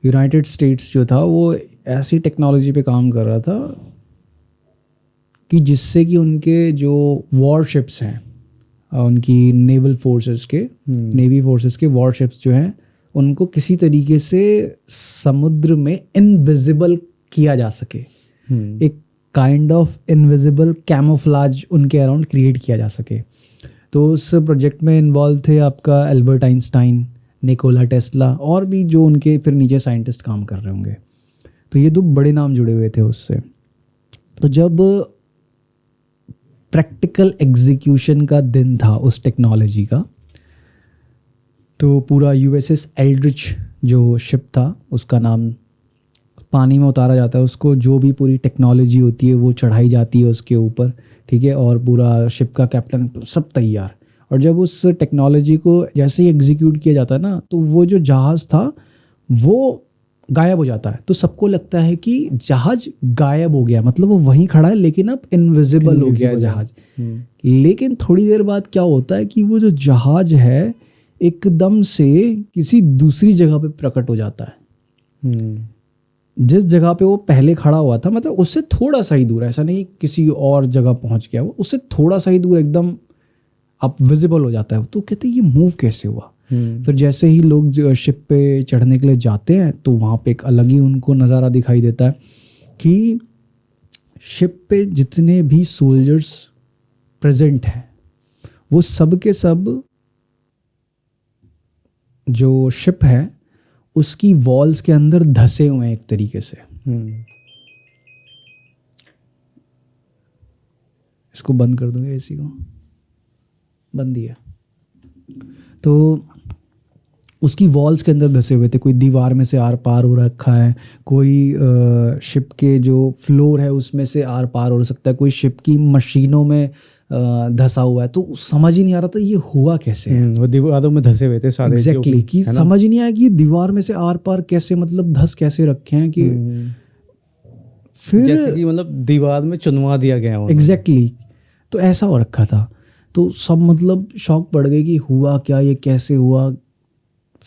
यूनाइटेड स्टेट्स जो था वो ऐसी टेक्नोलॉजी पे काम कर रहा था कि जिससे कि उनके जो वॉरशिप्स हैं, उनकी नेवल फोर्सेस के नेवी फोर्सेस के वॉरशिप्स जो हैं, उनको किसी तरीके से समुद्र में इनविजिबल किया जा सके। एक काइंड ऑफ इनविजिबल कैमोफ्लाज उनके अराउंड क्रिएट किया जा सके। तो उस प्रोजेक्ट में इन्वॉल्व थे आपका एल्बर्ट आइंस्टाइन, निकोला टेस्ला और भी जो उनके फिर नीचे साइंटिस्ट काम कर रहे होंगे। तो ये 2 बड़े नाम जुड़े हुए थे उससे। तो जब प्रैक्टिकल एग्जीक्यूशन का दिन था उस टेक्नोलॉजी का, तो पूरा यूएसएस एल्ड्रिच जो शिप था उसका नाम पानी में उतारा जाता है, उसको जो भी पूरी टेक्नोलॉजी होती है वो चढ़ाई जाती है उसके ऊपर, ठीक है। और पूरा शिप का कैप्टन सब तैयार। और जब उस टेक्नोलॉजी को जैसे ही एग्जीक्यूट किया जाता है ना, तो वो जो जहाज़ था वो गायब हो जाता है। तो सबको लगता है कि जहाज़ गायब हो गया, मतलब वो वहीं खड़ा है लेकिन अब इनविजिबल हो गया है जहाज़। लेकिन थोड़ी देर बाद क्या होता है कि वो जो जहाज़ है एकदम से किसी दूसरी जगह पे प्रकट हो जाता है। जिस जगह पे वो पहले खड़ा हुआ था, मतलब उससे थोड़ा सा ही दूर, ऐसा नहीं किसी और जगह पहुंच गया वो, उससे थोड़ा सा ही दूर एकदम अब विजिबल हो जाता है। तो कहते हैं ये मूव कैसे हुआ। फिर जैसे ही लोग शिप पे चढ़ने के लिए जाते हैं तो वहाँ पे एक अलग ही उनको नज़ारा दिखाई देता है कि शिप पे जितने भी सोल्जर्स प्रेजेंट हैं वो सब के सब जो शिप है उसकी वॉल्स के अंदर धसे हुए हैं एक तरीके से। इसको बंद कर दूंगा, एसी को बंद ही है। तो उसकी वॉल्स के अंदर धसे हुए थे, कोई दीवार में से आर पार हो रखा है, कोई शिप के जो फ्लोर है उसमें से आर पार हो सकता है, कोई शिप की मशीनों में धंसा हुआ है, तो समझ ही नहीं आ रहा था ये हुआ कैसे है। वो दीवारों में धंसे हुए थे सारे जो एग्जैक्टली भी, कि है ना? समझ ही नहीं आया कि दीवार में से आर पार कैसे मतलब धस कैसे रखे हैं कि फिर जैसे कि मतलब दीवार में चुनवा दिया गया उन्होंने। एग्जैक्टली तो ऐसा हो रखा था। तो सब मतलब शॉक पड़ गए कि हुआ क्या, ये कैसे हुआ।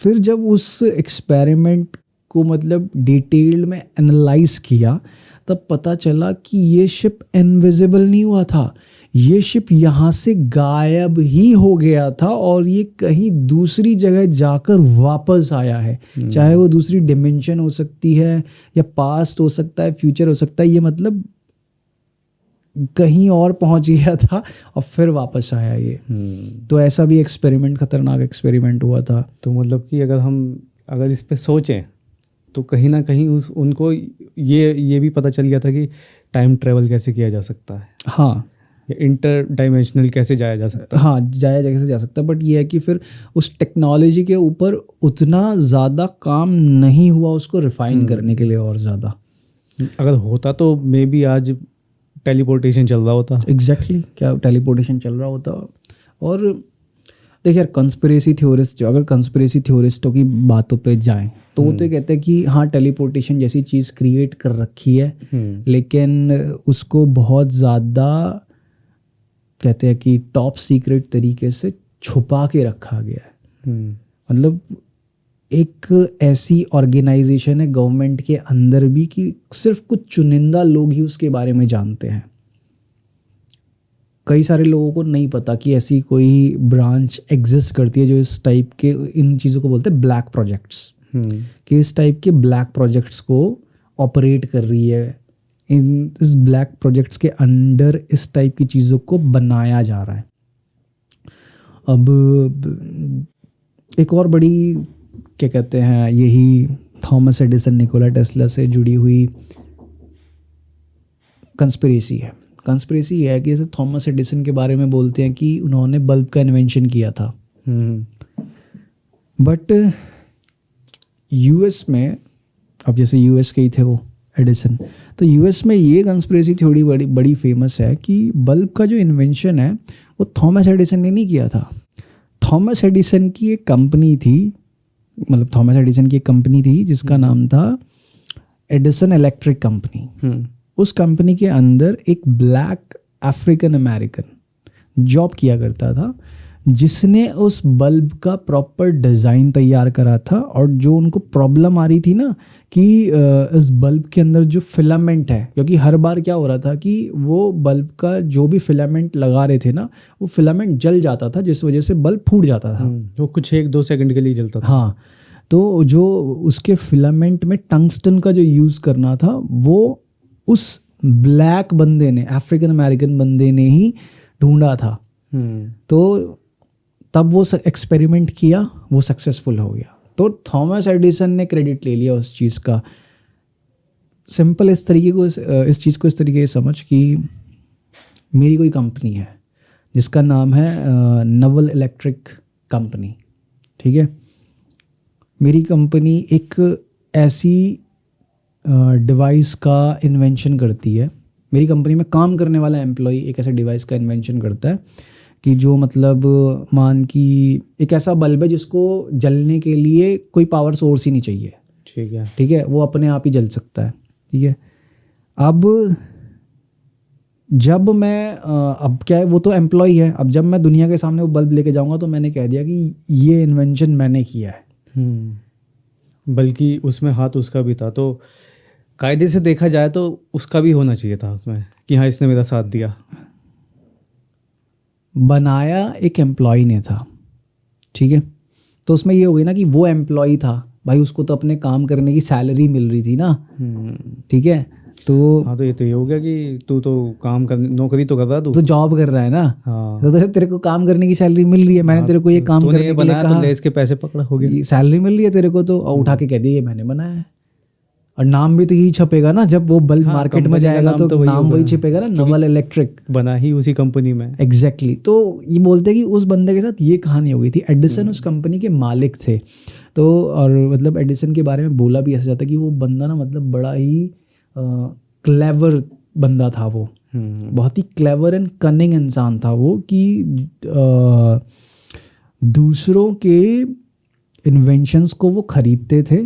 फिर जब उस एक्सपेरिमेंट को मतलब डिटेल में एनालाइज किया तब पता चला कि ये शिप इनविजिबल नहीं हुआ था, ये शिप यहाँ से गायब ही हो गया था और ये कहीं दूसरी जगह जाकर वापस आया है। चाहे वो दूसरी डिमेंशन हो सकती है या पास्ट हो सकता है, फ्यूचर हो सकता है, ये मतलब कहीं और पहुंच गया था और फिर वापस आया ये। तो ऐसा भी एक्सपेरिमेंट, खतरनाक एक्सपेरिमेंट हुआ था। तो मतलब कि अगर इस पे सोचें तो कहीं ना कहीं उनको ये भी पता चल गया था कि टाइम ट्रेवल कैसे किया जा सकता है, हाँ, या इंटर डायमेंशनल कैसे जाया जा सकता है। हाँ, जाया कैसे जा सकता है। बट ये है कि फिर उस टेक्नोलॉजी के ऊपर उतना ज़्यादा काम नहीं हुआ उसको रिफाइन करने के लिए और ज़्यादा। अगर होता तो मे बी आज टेलीपोर्टेशन चल रहा होता। एग्जैक्टली क्या टेलीपोर्टेशन चल रहा होता। और देखिए यार, कंस्पिरेसी थ्योरिस्ट, अगर कंस्पिरेसी थ्योरिस्टों की बातों पे जाएं तो वो तो कहते हैं कि हाँ टेलीपोर्टेशन जैसी चीज़ क्रिएट कर रखी है, लेकिन उसको बहुत ज़्यादा कहते हैं कि टॉप सीक्रेट तरीके से छुपा के रखा गया है। मतलब एक ऐसी ऑर्गेनाइजेशन है गवर्नमेंट के अंदर भी कि सिर्फ कुछ चुनिंदा लोग ही उसके बारे में जानते हैं। कई सारे लोगों को नहीं पता कि ऐसी कोई ब्रांच एग्जिस्ट करती है जो इस टाइप के, इन चीज़ों को बोलते हैं ब्लैक प्रोजेक्ट्स, कि इस टाइप के ब्लैक प्रोजेक्ट्स को ऑपरेट कर रही है। इस ब्लैक प्रोजेक्ट्स के अंडर इस टाइप की चीज़ों को बनाया जा रहा है। अब एक और बड़ी क्या कहते हैं, यही थॉमस एडिसन, निकोला टेस्ला से जुड़ी हुई कंस्पिरेसी है। कंस्पिरेसी है कि जैसे थॉमस एडिसन के बारे में बोलते हैं कि उन्होंने बल्ब का इन्वेंशन किया था, बट यूएस में, अब जैसे यूएस के ही थे वो एडिसन, तो यूएस में ये कंस्पिरेसी थ्योरी बड़ी फेमस है कि बल्ब का जो इन्वेंशन है वो थॉमस एडिसन ने नहीं किया था। थॉमस एडिसन की एक कंपनी थी, मतलब थॉमस एडिसन की एक कंपनी थी जिसका नाम था एडिसन इलेक्ट्रिक कंपनी। उस कंपनी के अंदर एक ब्लैक अफ्रीकन अमेरिकन जॉब किया करता था, जिसने उस बल्ब का प्रॉपर डिज़ाइन तैयार करा था। और जो उनको प्रॉब्लम आ रही थी ना कि इस बल्ब के अंदर जो फिलामेंट है, क्योंकि हर बार क्या हो रहा था कि वो बल्ब का जो भी फिलामेंट लगा रहे थे ना, वो फिलामेंट जल जाता था, जिस वजह से बल्ब फूट जाता था। वो कुछ 1-2 सेकंड के लिए जलता था। हाँ, तो जो उसके फिलामेंट में टंगस्टन का जो यूज़ करना था वो उस ब्लैक बंदे ने, अफ्रीकन अमेरिकन बंदे ने ही ढूंढा था। तो तब वो एक्सपेरिमेंट किया, वो सक्सेसफुल हो गया। तो थॉमस एडिसन ने क्रेडिट ले लिया उस चीज़ का। सिंपल इस चीज़ को इस तरीके से समझ कि मेरी कोई कंपनी है जिसका नाम है नवल इलेक्ट्रिक कंपनी, ठीक है। मेरी कंपनी एक ऐसी डिवाइस का इन्वेंशन करती है, मेरी कंपनी में काम करने वाला एम्प्लॉय एक ऐसे डिवाइस का इन्वेंशन करता है कि जो मतलब मान कि एक ऐसा बल्ब है जिसको जलने के लिए कोई पावर सोर्स ही नहीं चाहिए, ठीक है, वो अपने आप ही जल सकता है, ठीक है। अब जब मैं अब क्या है, वो तो एम्प्लॉय है, अब जब मैं दुनिया के सामने वो बल्ब लेके जाऊंगा तो मैंने कह दिया कि ये इन्वेंशन मैंने किया है। बल्कि उसमें हाथ उसका भी था, तो कायदे से देखा जाए तो उसका भी होना चाहिए था उसमें कि हाँ इसने मेरा साथ दिया। बनाया एक एम्प्लॉय ने था, ठीक है। तो उसमें ये हो गई ना कि वो एम्प्लॉय था भाई, उसको तो अपने काम करने की सैलरी मिल रही थी ना, ठीक है। तो हाँ, तो ये हो गया कि तू तो काम कर, नौकरी तो कर रहा, तू तो जॉब कर रहा है ना। हाँ, तो तेरे को काम करने की सैलरी मिल रही है, मैंने तेरे को ये काम करने के लिए कहा, तो ले इसके पैसे पकड़ा, हो गया, सैलरी मिल रही है तेरे को, तो उठा के कह दिया ये मैंने बनाया है। और नाम भी तो यही छपेगा ना, जब वो बल्ब मार्केट में जाएगा तो नाम वही छपेगा ना, नवल इलेक्ट्रिक, बना ही उसी कंपनी में। एग्जैक्टली। तो ये बोलते हैं कि उस बंदे के साथ ये कहानी हो गई थी। एडिसन उस कंपनी के मालिक थे। तो और मतलब एडिसन के बारे में बोला भी ऐसा जाता है कि वो बंदा ना मतलब बड़ा ही क्लेवर बंदा था वो, बहुत ही क्लेवर एंड कनिंग इंसान था वो, कि दूसरों के इन्वेंशंस को वो खरीदते थे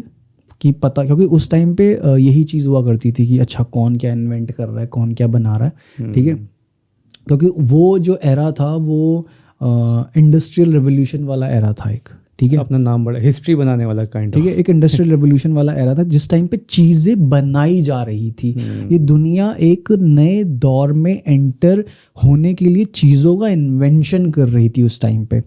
कि पता, क्योंकि उस टाइम पे यही चीज़ हुआ करती थी कि अच्छा कौन क्या इन्वेंट कर रहा है, कौन क्या बना रहा है, ठीक है। क्योंकि वो जो एरा था वो इंडस्ट्रियल रेवोल्यूशन वाला एरा था एक, ठीक है, अपना नाम बड़ा हिस्ट्री बनाने वाला काइंड, ठीक है, एक इंडस्ट्रियल रेवोल्यूशन वाला एरा था जिस टाइम पे चीज़ें बनाई जा रही थी। ये दुनिया एक नए दौर में एंटर होने के लिए चीज़ों का इन्वेंशन कर रही थी उस टाइम पे।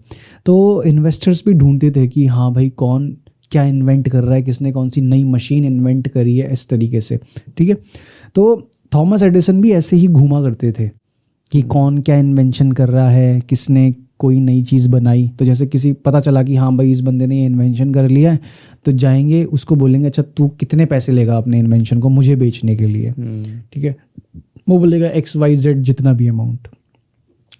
तो इन्वेस्टर्स भी ढूंढते थे कि हाँ भाई कौन क्या इन्वेंट कर रहा है, किसने कौन सी नई मशीन इन्वेंट करी है, इस तरीके से, ठीक है। तो थॉमस एडिसन भी ऐसे ही घूमा करते थे कि कौन क्या इन्वेंशन कर रहा है, किसने कोई नई चीज़ बनाई। तो जैसे किसी पता चला कि हाँ भाई इस बंदे ने ये इन्वेंशन कर लिया है, तो जाएंगे उसको बोलेंगे अच्छा तू कितने पैसे लेगा अपने इन्वेंशन को मुझे बेचने के लिए, ठीक है। वो बोलेगा XYZ जितना भी अमाउंट,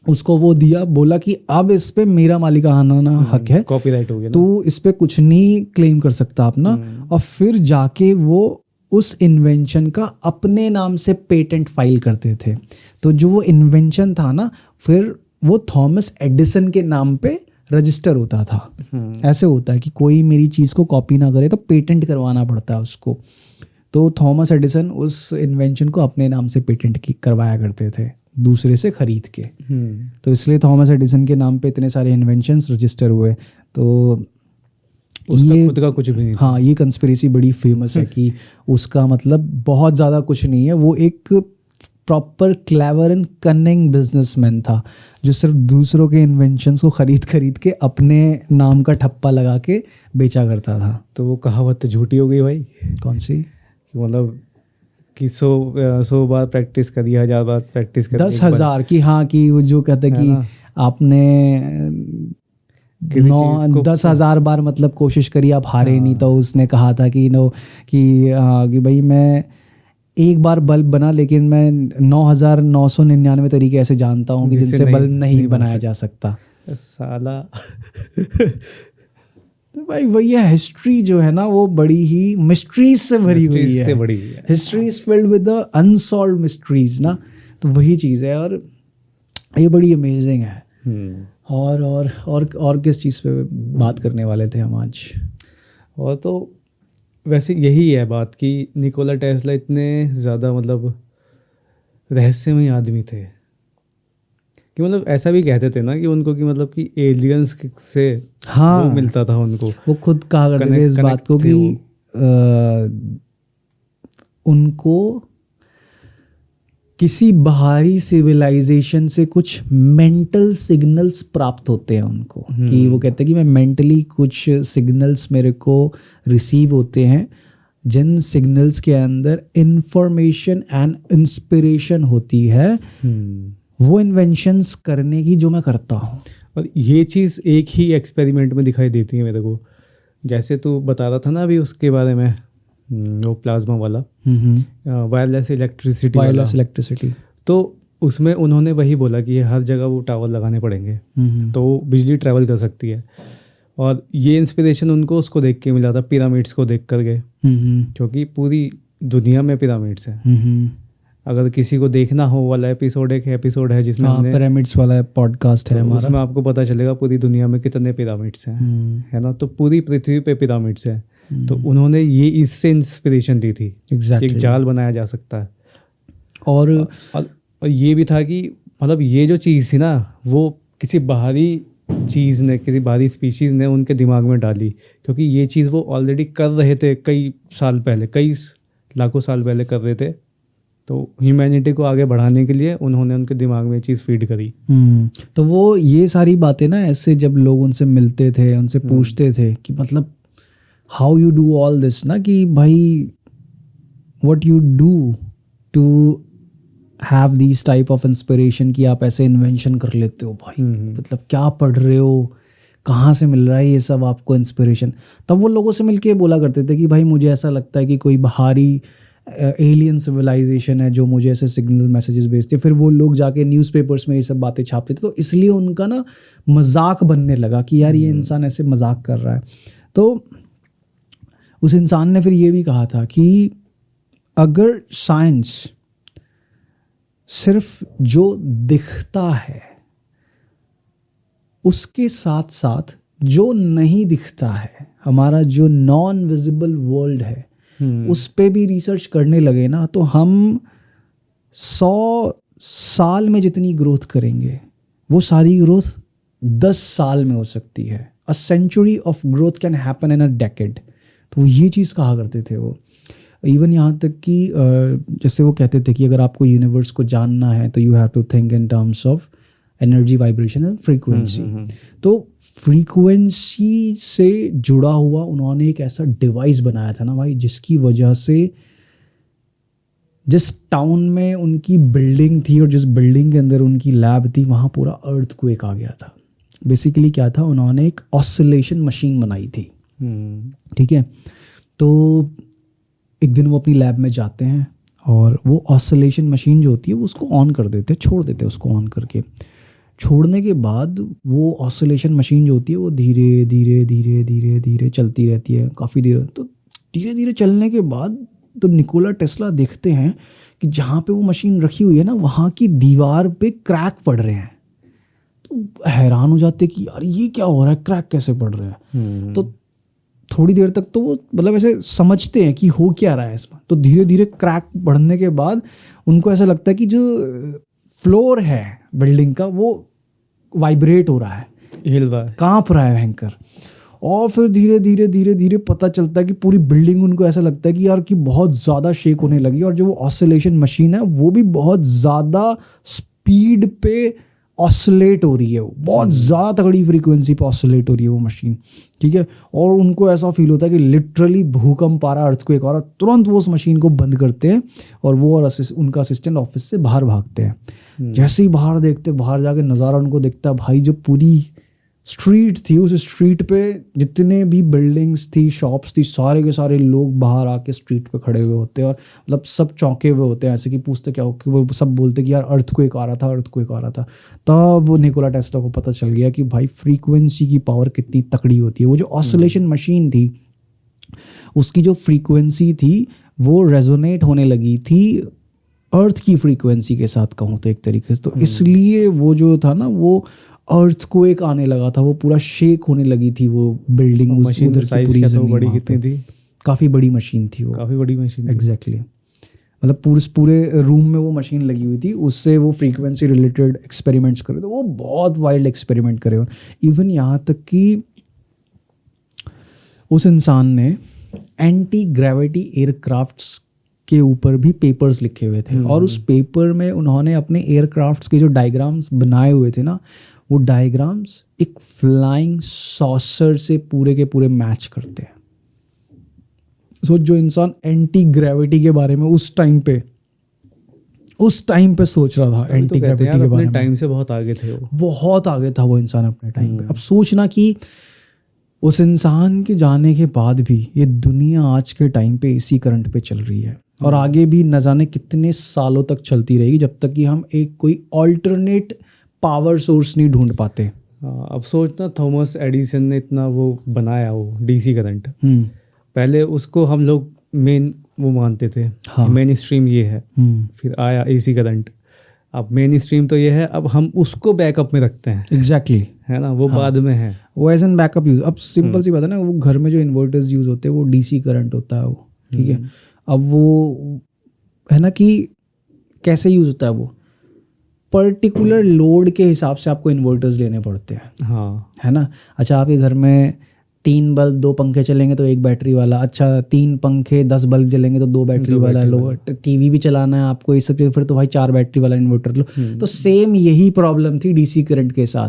उसको वो दिया, बोला कि अब इस पे मेरा मालिकाना हक है, कॉपीराइट हो गया, तो इस पे कुछ नहीं क्लेम कर सकता अपना। और फिर जाके वो उस इन्वेंशन का अपने नाम से पेटेंट फाइल करते थे। तो जो वो इन्वेंशन था ना, फिर वो थॉमस एडिसन के नाम पे रजिस्टर होता था। ऐसे होता है कि कोई मेरी चीज़ को कॉपी ना करे तो पेटेंट करवाना पड़ता है उसको। तो थॉमस एडिसन उस इन्वेंशन को अपने नाम से पेटेंट करवाया करते थे दूसरे से खरीद के। तो इसलिए थॉमस एडिसन के नाम पे इतने सारे इन्वेंशंस रजिस्टर हुए। तो उसका ये खुद का कुछ भी नहीं था। हाँ, ये कंस्पिरेसी बड़ी फेमस है कि उसका मतलब बहुत ज़्यादा कुछ नहीं है, वो एक proper clever and cunning businessman था जो सिर्फ दूसरों के इन्वेंशंस को खरीद के अपने नाम का ठप्पा लगा के बेचा करता था। तो वो कहावत तो झूठी हो गई भाई। कौन सी? कि मतलब कि 100 बार प्रैक्टिस करी, 1000 बार प्रैक्टिस करी, 10,000 की, हाँ, कि वो जो कहते कि आपने 10,000 बार मतलब कोशिश करी, आप हारे नहीं। तो उसने कहा था कि कि भाई मैं एक बार बल्ब बना, लेकिन मैं 9,999 तरीके ऐसे जानता हूँ कि जिनसे बल्ब नहीं बनाया जा सकता। साला तो भाई भैया हिस्ट्री जो है ना वो बड़ी ही मिस्ट्रीज से भरी हुई है। History is filled with the unsolved mysteries ना, तो वही चीज़ है और ये बड़ी अमेजिंग है। और किस चीज़ पे बात करने वाले थे हम आज? और तो वैसे यही है बात कि निकोला टेस्ला इतने ज़्यादा मतलब रहस्यमय आदमी थे कि मतलब ऐसा भी कहते थे ना कि उनको कि मतलब कि एलियंस से हाँ, वो मिलता था उनको। वो खुद कहा करते थे इस बात को कि उनको किसी बाहरी सिविलाइजेशन से कुछ मेंटल सिग्नल्स प्राप्त होते हैं उनको। कि वो कहते हैं कि मैं मेंटली कुछ सिग्नल्स मेरे को रिसीव होते हैं, जिन सिग्नल्स के अंदर इंफॉर्मेशन एंड इंस्पिरेशन होती है वो इन्वेंशंस करने की जो मैं करता हूँ। और ये चीज़ एक ही एक्सपेरिमेंट में दिखाई देती है मेरे को। जैसे तू बता रहा था ना अभी उसके बारे में, वो प्लाज्मा वाला वायरलेस इलेक्ट्रिसिटी, तो उसमें उन्होंने वही बोला कि हर जगह वो टावर लगाने पड़ेंगे तो बिजली ट्रैवल कर सकती है। और ये इंस्पिरेशन उनको उसको देख के मिला था, पिरामिड्स को देख कर गए, क्योंकि पूरी दुनिया में पिरामिड्स हैं। अगर किसी को देखना हो वाला एपिसोड, एक एपिसोड है जिसमें हमने पिरामिड्स वाला पॉडकास्ट है हमारा, उसमें आपको पता चलेगा पूरी दुनिया में कितने पिरामिड्स हैं, है ना। तो पूरी पृथ्वी पे पिरामिड्स हैं। तो उन्होंने ये इससे इंस्पिरेशन ली थी कि एक जाल बनाया जा सकता है। और ये भी था कि मतलब ये जो चीज़ थी ना वो किसी बाहरी चीज़ ने, किसी बाहरी स्पीशीज़ ने उनके दिमाग में डाली, क्योंकि ये चीज़ वो ऑलरेडी कर रहे थे कई साल पहले, कई लाखों साल पहले कर रहे थे। तो ह्यूमैनिटी को आगे बढ़ाने के लिए उन्होंने उनके दिमाग में ये चीज़ फीड करी। तो वो ये सारी बातें ना ऐसे जब लोग उनसे मिलते थे, उनसे पूछते थे कि मतलब how you do all this ना, कि भाई what you do to have this type of inspiration, कि आप ऐसे इन्वेंशन कर लेते हो भाई, मतलब क्या पढ़ रहे हो, कहाँ से मिल रहा है ये सब आपको इंस्पिरेशन। तब वो लोगों से मिलके बोला करते थे कि भाई मुझे ऐसा लगता है कि कोई बाहरी एलियन सिविलाइजेशन है जो मुझे ऐसे सिग्नल मैसेजेस भेजते। फिर वो लोग जाके न्यूज़पेपर्स में ये सब बातें छापते थे, तो इसलिए उनका ना मजाक बनने लगा कि यार ये इंसान ऐसे मजाक कर रहा है। तो उस इंसान ने फिर ये भी कहा था कि अगर साइंस सिर्फ जो दिखता है उसके साथ साथ जो नहीं दिखता है, हमारा जो नॉन विजिबल वर्ल्ड है, उस पे भी रिसर्च करने लगे ना, तो हम 100 साल में जितनी ग्रोथ करेंगे वो सारी ग्रोथ 10 साल में हो सकती है। A century of growth can happen in a decade. तो ये चीज़ कहा करते थे वो। इवन यहाँ तक कि जैसे वो कहते थे कि अगर आपको यूनिवर्स को जानना है तो you have to think in terms of energy, vibration and frequency. तो फ्रीक्वेंसी से जुड़ा हुआ उन्होंने एक ऐसा डिवाइस बनाया था ना भाई, जिसकी वजह से जिस टाउन में उनकी बिल्डिंग थी और जिस बिल्डिंग के अंदर उनकी लैब थी, वहाँ पूरा अर्थक्वेक आ गया था। बेसिकली क्या था, उन्होंने एक ऑसिलेशन मशीन बनाई थी। ठीक है, तो एक दिन वो अपनी लैब में जाते हैं और वो ऑसिलेशन मशीन जो होती है वो उसको ऑन कर देते, छोड़ देते उसको ऑन करके। छोड़ने के बाद वो ऑसिलेशन मशीन जो होती है वो धीरे धीरे धीरे धीरे धीरे चलती रहती है काफ़ी देर। तो धीरे धीरे चलने के बाद तो निकोला टेस्ला देखते हैं कि जहाँ पे वो मशीन रखी हुई है ना, वहाँ की दीवार पे क्रैक पड़ रहे हैं। तो हैरान हो जाते कि यार ये क्या हो रहा है, क्रैक कैसे पड़ रहे हैं। तो थोड़ी देर तक तो वो मतलब ऐसे समझते हैं कि हो क्या रहा है इसमें। तो धीरे धीरे क्रैक बढ़ने के बाद उनको ऐसा लगता है कि जो फ्लोर है बिल्डिंग का वो वाइब्रेट हो रहा है, हिल रहा है, कांप रहा है भयंकर। और फिर धीरे धीरे धीरे धीरे पता चलता है कि पूरी बिल्डिंग, उनको ऐसा लगता है कि यार कि बहुत ज़्यादा शेक होने लगी, और जो वो ऑसिलेशन मशीन है वो भी बहुत ज़्यादा स्पीड पे ऑसिलेट हो रही है, वो बहुत ज़्यादा तगड़ी फ्रीक्वेंसी पे ऑसिलेट हो रही है वो मशीन। ठीक है, और उनको ऐसा फील होता है कि लिटरली भूकंप आ रहा है, अर्थक्वेक आ रहा है। तुरंत वो उस मशीन को बंद करते हैं और वो और उनका असिस्टेंट ऑफिस से बाहर भागते हैं। जैसे ही बाहर देखते, बाहर जाके नज़ारा उनको दिखता है भाई, जो पूरी स्ट्रीट थी, उस स्ट्रीट पे जितने भी बिल्डिंग्स थी, शॉप्स थी, सारे के सारे लोग बाहर आके स्ट्रीट पे खड़े हुए होते हैं और मतलब सब चौंके हुए होते हैं, ऐसे कि पूछते क्या हो, कि वो सब बोलते कि यार अर्थक्वेक आ रहा था, अर्थक्वेक आ रहा था। तब निकोला टेस्ला को पता चल गया कि भाई फ्रीक्वेंसी की पावर कितनी तकड़ी होती है। वो जो ऑसिलेशन मशीन थी उसकी जो फ्रीक्वेंसी थी वो रेजोनेट होने लगी थी अर्थ की फ्रीक्वेंसी के साथ, कहूँ तो एक तरीके से। तो इसलिए वो जो था ना, वो अर्थक्वेक आने लगा था, वो पूरा शेक होने लगी थी वो बिल्डिंग। मशीन उधर साइज पूरी क्या तो ज़मीन बड़ी वहाँ कितनी पे। थी? काफ़ी बड़ी मशीन थी वो, काफ़ी बड़ी मशीन थी। एग्जैक्टली। मतलब पूरे रूम में वो मशीन लगी हुई थी, उससे वो फ्रीक्वेंसी रिलेटेड एक्सपेरिमेंट्स करे। तो वो बहुत वाइल्ड एक्सपेरिमेंट करे। इवन यहाँ तक कि उस इंसान ने एंटी ग्रेविटी एयरक्राफ्ट्स के ऊपर भी पेपर्स लिखे हुए थे, और उस पेपर में उन्होंने अपने एयरक्राफ्ट्स के जो डायग्राम्स बनाए हुए थे ना, वो डायग्राम्स एक फ्लाइंग सॉसर से पूरे के पूरे मैच करते हैं। सो जो इंसान एंटी ग्रेविटी के बारे में उस टाइम पे सोच रहा था, एंटी ग्रेविटी के बारे में, टाइम से बहुत आगे थे वो, बहुत आगे था वो इंसान अपने टाइम पे। अब सोचना कि उस इंसान के जाने के बाद भी ये दुनिया आज के टाइम पे इसी करंट पे चल रही है, और आगे भी न जाने कितने सालों तक चलती रहेगी, जब तक कि हम एक कोई ऑल्टरनेट पावर सोर्स नहीं ढूंढ पाते। अब सोचना, थॉमस एडिसन ने इतना वो बनाया, वो डीसी करंट, पहले उसको हम लोग मेन वो मानते थे, हाँ। मेन स्ट्रीम ये है, फिर आया एसी करंट, अब मेन स्ट्रीम तो ये है, अब हम उसको बैकअप में रखते हैं। एग्जैक्टली, है ना, वो बाद में है, वो एज एन बैकअप यूज। अब सिंपल सी बात है ना, वो घर में जो इन्वर्टर्स यूज होते हैं वो डीसी करंट होता है वो, ठीक है। अब वो है ना कि कैसे यूज होता है वो, पर्टिकुलर लोड के हिसाब से आपको इन्वर्टर्स लेने पड़ते हैं, हाँ, है ना। अच्छा, आपके घर में 3 बल्ब 2 पंखे चलेंगे तो 1 बैटरी वाला, अच्छा 3 पंखे 10 बल्ब जलेंगे तो 2 बैटरी वाला लो, टीवी भी चलाना है आपको, ये सब चीज़, फिर तो भाई 4 बैटरी वाला इन्वर्टर लो। तो सेम यही प्रॉब्लम थी डीसी करंट के साथ,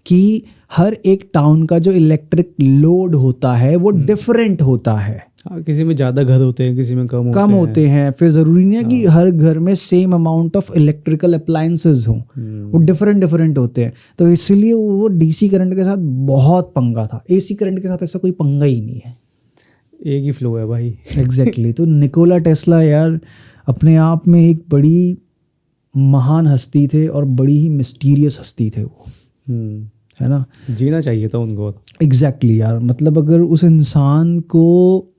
कि हर एक टाउन का जो इलेक्ट्रिक लोड होता है वो डिफरेंट होता है। हाँ, किसी में ज़्यादा घर होते हैं, किसी में कम होते हैं। फिर ज़रूरी नहीं है कि हर घर में same amount of electrical appliances हों, वो डिफरेंट होते हैं। तो इसलिए वो डीसी करंट के साथ बहुत पंगा था। एसी करंट के साथ ऐसा कोई पंगा ही नहीं है, एक ही फ्लो है भाई। एग्जैक्टली। तो निकोला टेस्ला यार अपने आप में एक बड़ी महान हस्ती थे, और बड़ी ही मिस्टीरियस हस्ती थे वो, है ना। जीना चाहिए था उनको। एग्जैक्टली यार, मतलब अगर उस इंसान को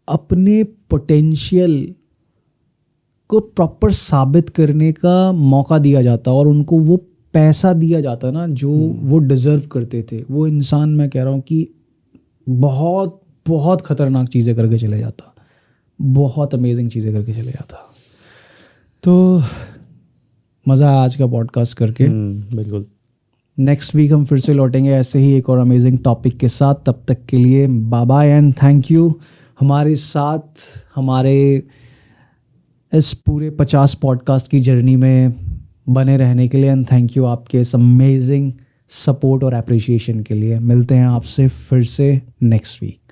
अपने पोटेंशियल को प्रॉपर साबित करने का मौका दिया जाता और उनको वो पैसा दिया जाता ना जो वो डिज़र्व करते थे, वो इंसान मैं कह रहा हूँ कि बहुत बहुत ख़तरनाक चीज़ें करके चले जाता, बहुत अमेजिंग चीज़ें करके चले जाता। तो मज़ा आया आज का पॉडकास्ट करके। बिल्कुल। नेक्स्ट वीक हम फिर से लौटेंगे ऐसे ही एक और अमेजिंग टॉपिक के साथ। तब तक के लिए bye bye and thank you हमारे साथ हमारे इस पूरे 50 पॉडकास्ट की जर्नी में बने रहने के लिए। एंड थैंक यू आपके इस अमेजिंग सपोर्ट और अप्रिशिएशन के लिए। मिलते हैं आपसे फिर से नेक्स्ट वीक।